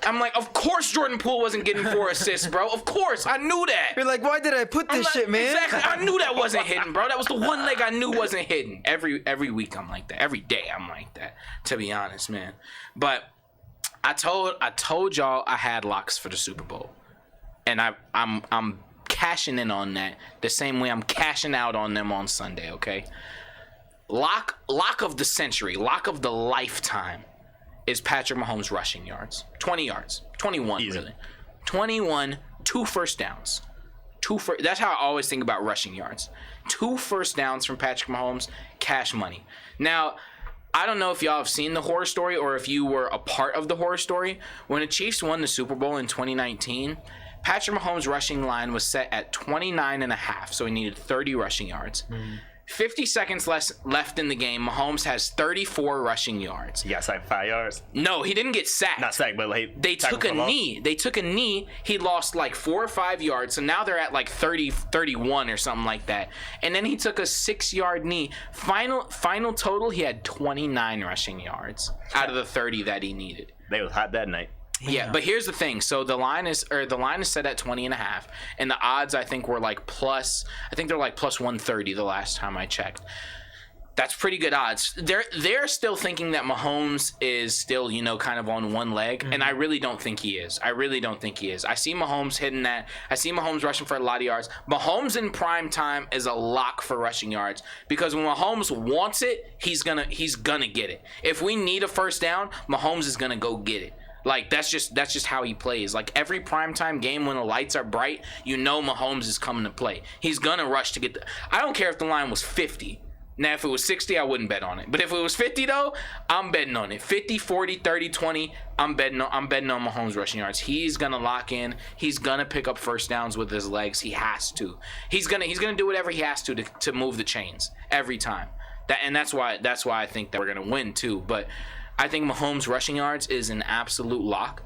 I'm like, of course Jordan Poole wasn't getting 4 assists, bro. Of course, I knew that. You're like, why did I put this shit, man? Exactly, I knew that wasn't hidden, bro. That was the 1 leg I knew wasn't hidden. Every week I'm like that. Every day I'm like that, to be honest, man. But I told y'all I had locks for the Super Bowl, and I'm cashing in on that the same way I'm cashing out on them on Sunday. Okay, lock of the century, lock of the lifetime is Patrick Mahomes rushing yards. 20 yards. 21, easy. Really. 21, 2 first downs. That's how I always think about rushing yards. 2 first downs from Patrick Mahomes, cash money. Now, I don't know if y'all have seen the horror story or if you were a part of the horror story. When the Chiefs won the Super Bowl in 2019, Patrick Mahomes' rushing line was set at 29.5, so he needed 30 rushing yards. 50 seconds left in the game. Mahomes has 34 rushing yards. He got sacked 5 yards. No, he didn't get sacked. Not sacked, but like They took a knee. They took a knee. He lost like 4 or 5 yards. So now they're at like 30, 31 or something like that. And then he took a 6-yard knee. Final total, he had 29 rushing yards out of the 30 that he needed. They was hot that night. Yeah, but here's the thing. So the line is set at 20.5, and the odds I think were like plus. I think they're like plus 130 the last time I checked. That's pretty good odds. They're still thinking that Mahomes is still, kind of on one leg, and I really don't think he is. I see Mahomes hitting that. I see Mahomes rushing for a lot of yards. Mahomes in prime time is a lock for rushing yards because when Mahomes wants it, he's gonna get it. If we need a first down, Mahomes is gonna go get it. Like, that's just how he plays. Like, every primetime game when the lights are bright, Mahomes is coming to play. He's going to rush to get I don't care if the line was 50. Now, if it was 60, I wouldn't bet on it. But if it was 50, though, I'm betting on it. 50, 40, 30, 20, I'm betting on Mahomes rushing yards. He's going to lock in. He's going to pick up first downs with his legs. He has to. He's going to do whatever he has to move the chains every time. That's why I think that we're going to win, too. But I think Mahomes rushing yards is an absolute lock.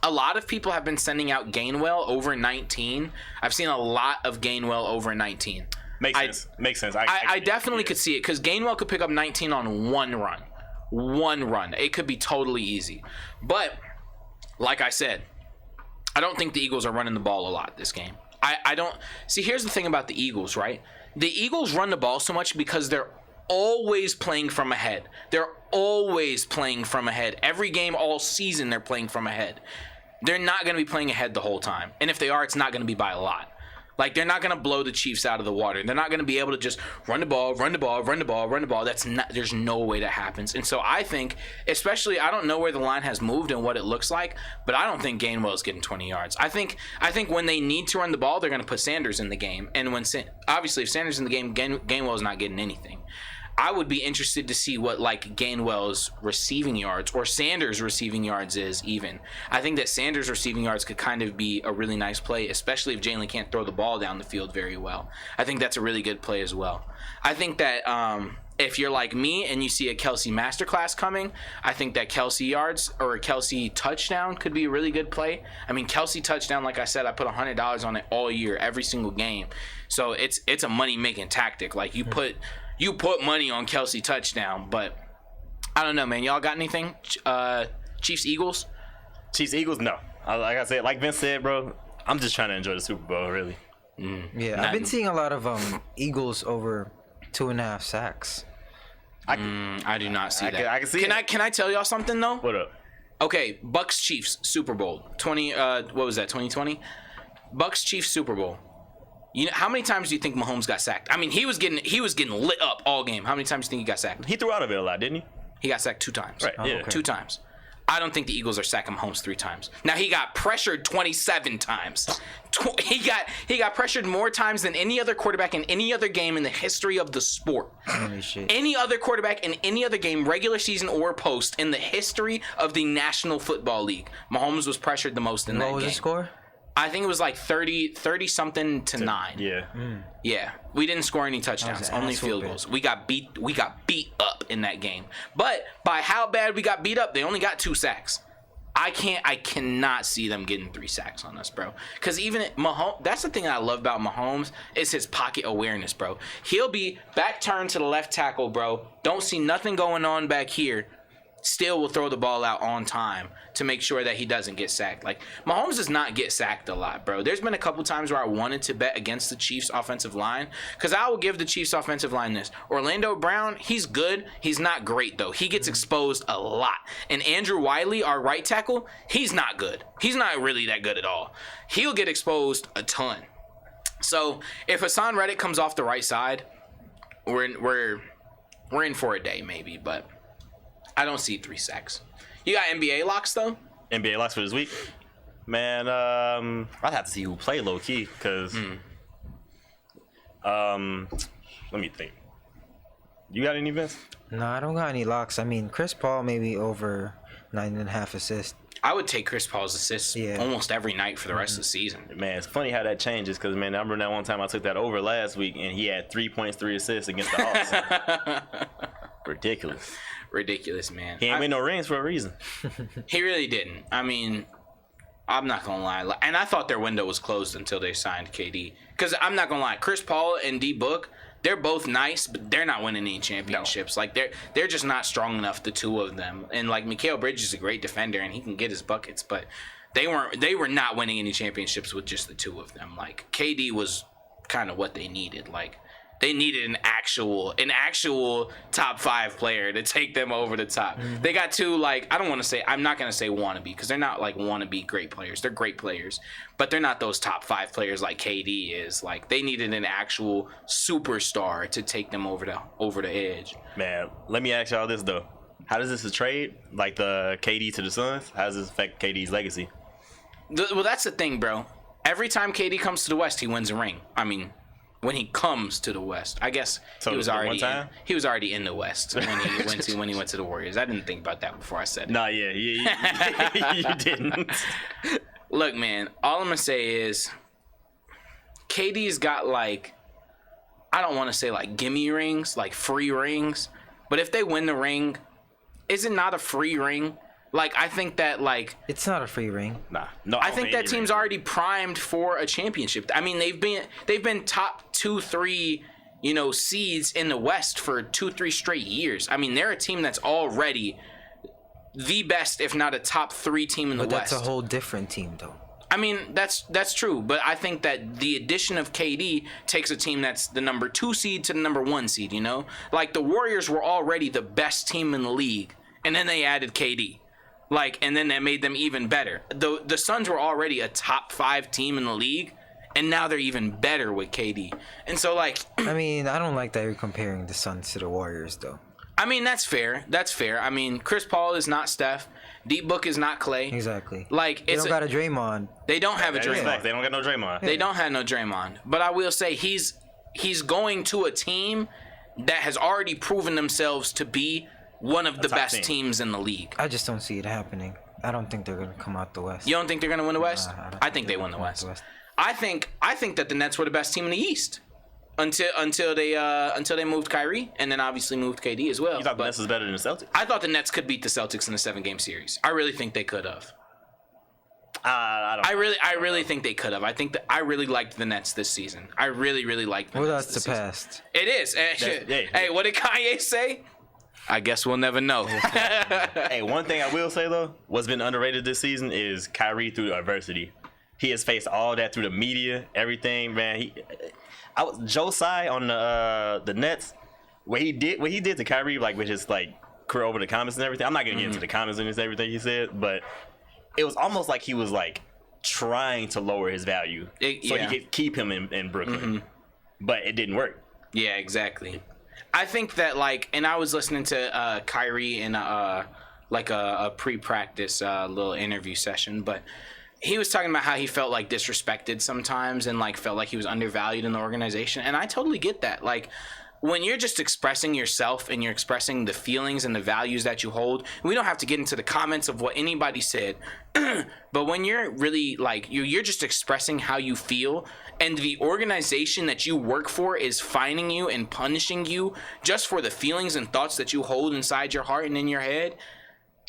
A lot of people have been sending out Gainwell over 19. I've seen a lot of Gainwell over 19. Makes sense. I definitely could see it because Gainwell could pick up 19 on one run. It could be totally easy. But like I said, I don't think the Eagles are running the ball a lot this game. I don't see. Here's the thing about the Eagles, right? The Eagles run the ball so much because they're always playing from ahead. They're always playing from ahead. Every game all season they're playing from ahead. They're not going to be playing ahead the whole time. And if they are, it's not going to be by a lot. Like, they're not going to blow the Chiefs out of the water. They're not going to be able to just run the ball. There's no way that happens. And so I think, especially, I don't know where the line has moved and what it looks like, but I don't think Gainwell is getting 20 yards. I think when they need to run the ball, they're going to put Sanders in the game. And obviously, if Sanders is in the game, Gainwell is not getting anything. I would be interested to see what like Gainwell's receiving yards or Sanders' receiving yards is even. I think that Sanders' receiving yards could kind of be a really nice play, especially if Jalen can't throw the ball down the field very well. I think that's a really good play as well. I think that if you're like me and you see a Kelsey masterclass coming, I think that Kelsey yards or a Kelsey touchdown could be a really good play. I mean, Kelsey touchdown, like I said, I put $100 on it all year, every single game. So it's a money-making tactic. Like, you put money on Kelsey touchdown, but I don't know, man. Y'all got anything? Chiefs Eagles? Chiefs Eagles? No. Like I said, like Vince said, bro, I'm just trying to enjoy the Super Bowl, really. Yeah, I've been seeing a lot of Eagles over 2.5 sacks. I do not see that. I can see Can I tell y'all something though? What up? Okay, Bucks Chiefs Super Bowl 20. What was that? 2020. Bucks Chiefs Super Bowl. You know, how many times do you think Mahomes got sacked? I mean, he was getting lit up all game. How many times do you think he got sacked? He threw out of it a lot, didn't he? He got sacked 2 times. Right. Yeah. Okay. 2 times. I don't think the Eagles are sacking Mahomes 3 times. Now, he got pressured 27 times. He got pressured more times than any other quarterback in any other game in the history of the sport. Holy shit. Any other quarterback in any other game, regular season or post, in the history of the National Football League. Mahomes was pressured the most in that game. What was the score? I think it was like 30 something to 9. Yeah. Yeah, we didn't score any touchdowns, only field goals. We got beat up in that game. But by how bad we got beat up, they only got 2 sacks. I cannot see them getting 3 sacks on us, bro. Because even Mahomes, that's the thing I love about Mahomes is his pocket awareness, bro. He'll be back turned to the left tackle, bro. Don't see nothing going on back here. Still will throw the ball out on time to make sure that he doesn't get sacked. Like, Mahomes does not get sacked a lot, bro. There's been a couple times where I wanted to bet against the Chiefs offensive line because I will give the Chiefs offensive line this. Orlando Brown, he's good. He's not great, though. He gets exposed a lot. And Andrew Wiley, our right tackle, he's not good. He's not really that good at all. He'll get exposed a ton. So if Hassan Reddick comes off the right side, we're in for a day maybe, but I don't see 3 sacks. You got NBA locks though? NBA locks for this week? Man, I'd have to see who play low key, cause let me think. You got any, Vince? No, I don't got any locks. I mean, Chris Paul maybe over 9.5 assists. I would take Chris Paul's assists Yeah. almost every night for the rest of the season. Man, it's funny how that changes because, man, I remember that one time I took that over last week and he had 3 points, 3 assists against the Hawks. Ridiculous. Ridiculous, man. He ain't win no rings for a reason. He really didn't. I mean, I'm not going to lie. And I thought their window was closed until they signed KD. Because I'm not going to lie. Chris Paul and D Book, they're both nice, but they're not winning any championships. No. Like, they're just not strong enough, the two of them. And, like, Mikal Bridges is a great defender, and he can get his buckets. But they were not winning any championships with just the two of them. Like, KD was kind of what they needed. Like, they needed an actual top 5 player to take them over the top. Mm-hmm. They got two, like, I'm not going to say wannabe because they're not like wannabe great players. They're great players, but they're not those top 5 players like KD is. Like, they needed an actual superstar to take them over the edge. Man, let me ask y'all this though. How does this trade, like the KD to the Suns, how does this affect KD's legacy? Well, that's the thing, bro. Every time KD comes to the West, he wins a ring. I mean, when he comes to the West, I guess so he was already in the West when he went to the Warriors. I didn't think about that before I said it. Nah, yeah, you didn't. Look, man, all I'm gonna say is KD's got, like, I don't want to say like gimme rings, like free rings, but if they win the ring, is it not a free ring? Like, I think that, like... It's not a free ring. Nah. No, I think that team's already primed for a championship. I mean, they've been top 2-3, seeds in the West for 2-3 straight years. I mean, they're a team that's already the best, if not a top 3 team in the West. But that's a whole different team, though. I mean, that's true, but I think that the addition of KD takes a team that's the number 2 seed to the number 1 seed, Like, the Warriors were already the best team in the league, and then they added KD. Like, and then that made them even better. The Suns were already a top 5 team in the league, and now they're even better with KD. And so, like... I mean, I don't like that you're comparing the Suns to the Warriors, though. I mean, that's fair. That's fair. I mean, Chris Paul is not Steph. Deep Book is not Clay. Exactly. Like, they don't got a Draymond. They don't have a Draymond. They don't got no Draymond. They don't have no Draymond. But I will say he's going to a team that has already proven themselves to be one of the best teams in the league. I just don't see it happening. I don't think they're gonna come out the West. You don't think they're gonna win the West? I think they win the West. I think that the Nets were the best team in the East until they moved Kyrie, and then obviously moved KD as well. You thought the Nets was better than the Celtics? I thought the Nets could beat the Celtics in a 7-game series. I really think they could have. I really think they could have. I think that I really liked the Nets this season. I really liked the Nets. Well, that's the past. It is. Hey, what did Kanye say? I guess we'll never know. Hey, one thing I will say, though, what's been underrated this season is Kyrie through adversity. He has faced all that through the media, everything, man. Joe Tsai on the Nets, what he did to Kyrie, like, with his, like, career over the comments and everything. I'm not going to get into the comments and everything he said, but it was almost like he was, like, trying to lower his value he could keep him in Brooklyn. Mm-hmm. But it didn't work. Yeah, exactly. I think that, like, and I was listening to Kyrie in a pre-practice little interview session, but he was talking about how he felt, like, disrespected sometimes and, like, felt like he was undervalued in the organization. And I totally get that. Like, when you're just expressing yourself and you're expressing the feelings and the values that you hold, we don't have to get into the comments of what anybody said, but when you're really, like, you're just expressing how you feel, and the organization that you work for is fining you and punishing you just for the feelings and thoughts that you hold inside your heart and in your head,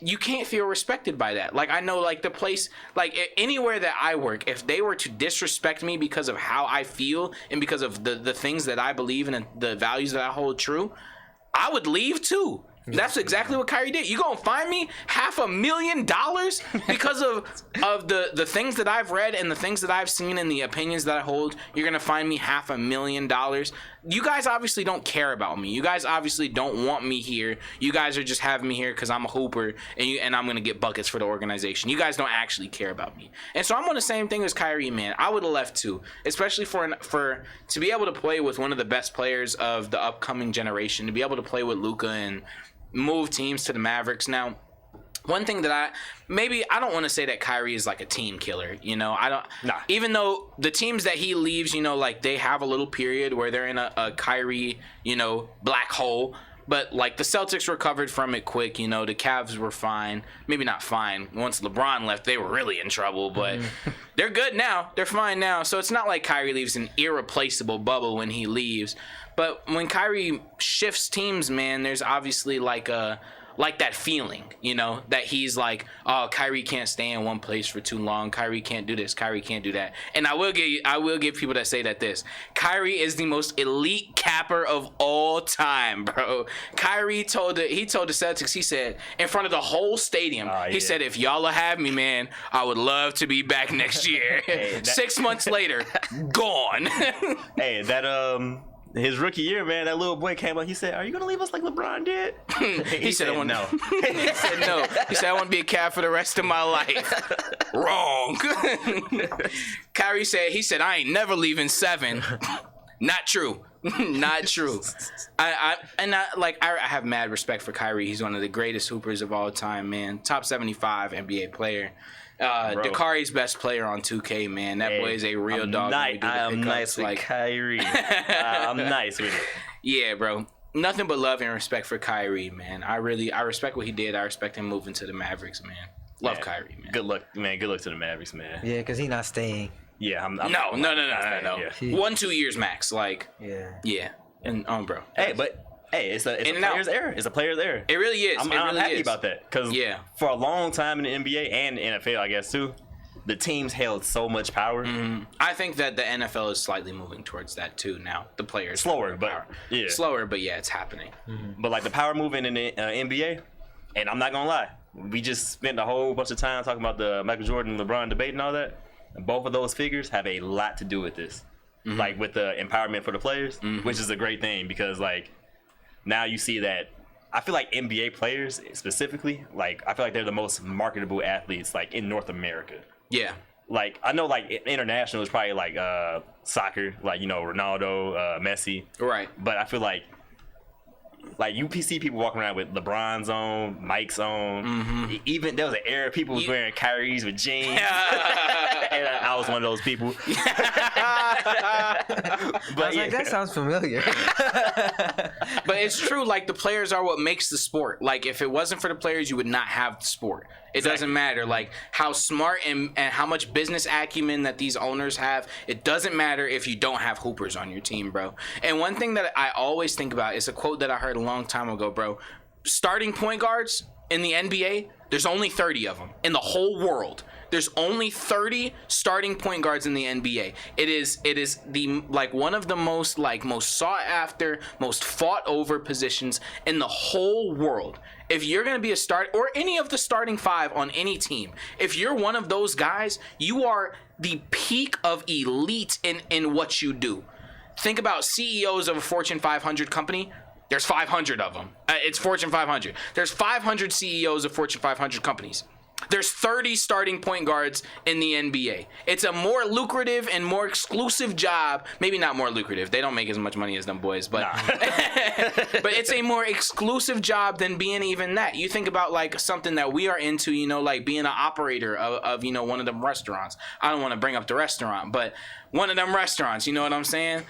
you can't feel respected by that. Like, I know, like, the place, like, anywhere that I work, if they were to disrespect me because of how I feel and because of the things that I believe in and the values that I hold true, I would leave too. That's exactly what Kyrie did. You gonna find me $500,000 because of the things that I've read and the things that I've seen and the opinions that I hold? You're gonna find me $500,000. You guys obviously don't care about me. You guys obviously don't want me here. You guys are just having me here because I'm a hooper and I'm gonna get buckets for the organization. You guys don't actually care about me. And so I'm on the same thing as Kyrie, man. I would have left too, especially for to be able to play with one of the best players of the upcoming generation, to be able to play with Luka and move teams to the Mavericks. Now, one thing that I don't want to say that Kyrie is like a team killer, even though the teams that he leaves, like, they have a little period where they're in a Kyrie, black hole. But like the Celtics recovered from it quick, you know, the Cavs were fine. Maybe not fine. Once LeBron left, they were really in trouble, but they're good now. They're fine now. So it's not like Kyrie leaves an irreplaceable bubble when he leaves. But when Kyrie shifts teams, man, there's obviously like that feeling, you know, that he's like, oh, Kyrie can't stay in one place for too long. Kyrie can't do this. Kyrie can't do that. And I will give people that say that Kyrie is the most elite capper of all time, bro. Kyrie told the Celtics, he said, in front of the whole stadium, he said, if y'all will have me, man, I would love to be back next year. 6 months later, gone. Hey, that his rookie year, man, that little boy came up. He said, "Are you gonna leave us like LeBron did?" he said, "No." He said, "No." He said, "I want to be a cat for the rest of my life." Wrong. Kyrie said, "I ain't never leaving 7." Not true. Not true. I have mad respect for Kyrie. He's one of the greatest hoopers of all time, man. Top 75 NBA player. Dakari's best player on 2K, man. That boy is a real dog. I am nice with Kyrie. I'm nice with it. Yeah, bro. Nothing but love and respect for Kyrie, man. I respect what he did. I respect him moving to the Mavericks, man. Love Kyrie, man. Good luck, man. Good luck to the Mavericks, man. Yeah, because he's not staying. Yeah, No. Yeah. 1-2 years max, like. Yeah. And bro. Hey, it's a player's error. It's a player's error. It really is. I'm happy about that because for a long time in the NBA and NFL, I guess too, the teams held so much power. I think that the NFL is slightly moving towards that too now. The players slower, but it's happening. But like the power movement in the NBA, and I'm not gonna lie, we just spent a whole bunch of time talking about the Michael Jordan LeBron debate and all that. And both of those figures have a lot to do with this, like with the empowerment for the players, which is a great thing because like. Now you see that I feel like NBA players specifically, like I feel like they're the most marketable athletes like in North America. Yeah. Like I know like international is probably like soccer, like you know Ronaldo, Messi. Right. But I feel like you see people walking around with LeBron's on, Mike's on. Even there was an era people was wearing Kyrie's with jeans. And I was one of those people. But like, that sounds familiar. But it's true, like the players are what makes the sport. Like if it wasn't for the players, you would not have the sport. It doesn't matter like how smart and how much business acumen that these owners have. It doesn't matter if you don't have hoopers on your team, bro. And one thing that I always think about is a quote that I heard a long time ago, bro. Starting point guards in the NBA, there's only 30 of them in the whole world. There's only 30 starting point guards in the NBA. It is the like one of the most sought after, most fought over positions in the whole world. If you're going to be a start or any of the starting 5 on any team, if you're one of those guys, you are the peak of elite in what you do. Think about CEOs of a Fortune 500 company. There's 500 of them. It's Fortune 500. There's 500 CEOs of Fortune 500 companies. There's 30 starting point guards in the NBA. It's a more lucrative and more exclusive job. Maybe not more lucrative. They don't make as much money as them boys, but but it's a more exclusive job than being even that. You think about like something that we are into, you know, like being an operator of you know, one of them restaurants. I don't want to bring up the restaurant, but one of them restaurants, you know what I'm saying?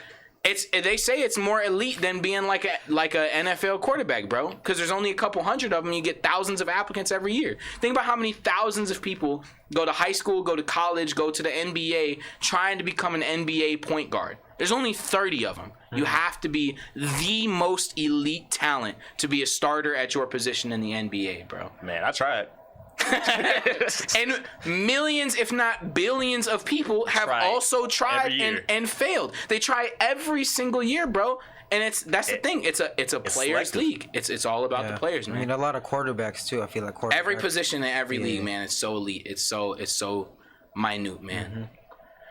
They say it's more elite than being like a NFL quarterback, bro. Because there's only a couple hundred of them. You get thousands of applicants every year. Think about how many thousands of people go to high school, go to college, go to the NBA, trying to become an NBA point guard. There's only 30 of them. You have to be the most elite talent to be a starter at your position in the NBA, bro. Man, I tried. And millions, if not billions of people have also tried and failed. They try every single year, bro. And that's the thing. It's a players selective. League. It's all about the players, man. I mean, a lot of quarterbacks too. I feel like quarterbacks. Every position in every league, man. It's so elite. It's so minute, man.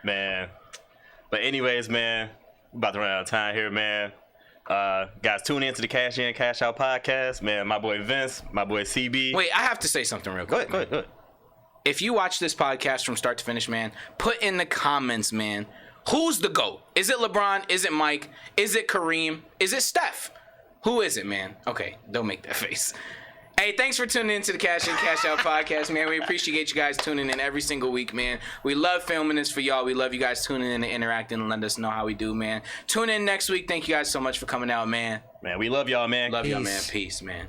Man. But anyways, man, we're about to run out of time here, man. Guys, tune in to the Cash In, Cash Out podcast. Man, my boy Vince, my boy CB. Wait, I have to say something real quick. Go ahead. If you watch this podcast from start to finish, man, put in the comments, man, who's the GOAT? Is it LeBron? Is it Mike? Is it Kareem? Is it Steph? Who is it, man? Okay, don't make that face. Hey, thanks for tuning into the Cash In, Cash Out podcast, man. We appreciate you guys tuning in every single week, man. We love filming this for y'all. We love you guys tuning in and interacting and letting us know how we do, man. Tune in next week. Thank you guys so much for coming out, man. Man, we love y'all, man. Love y'all, Peace. man. Peace, man.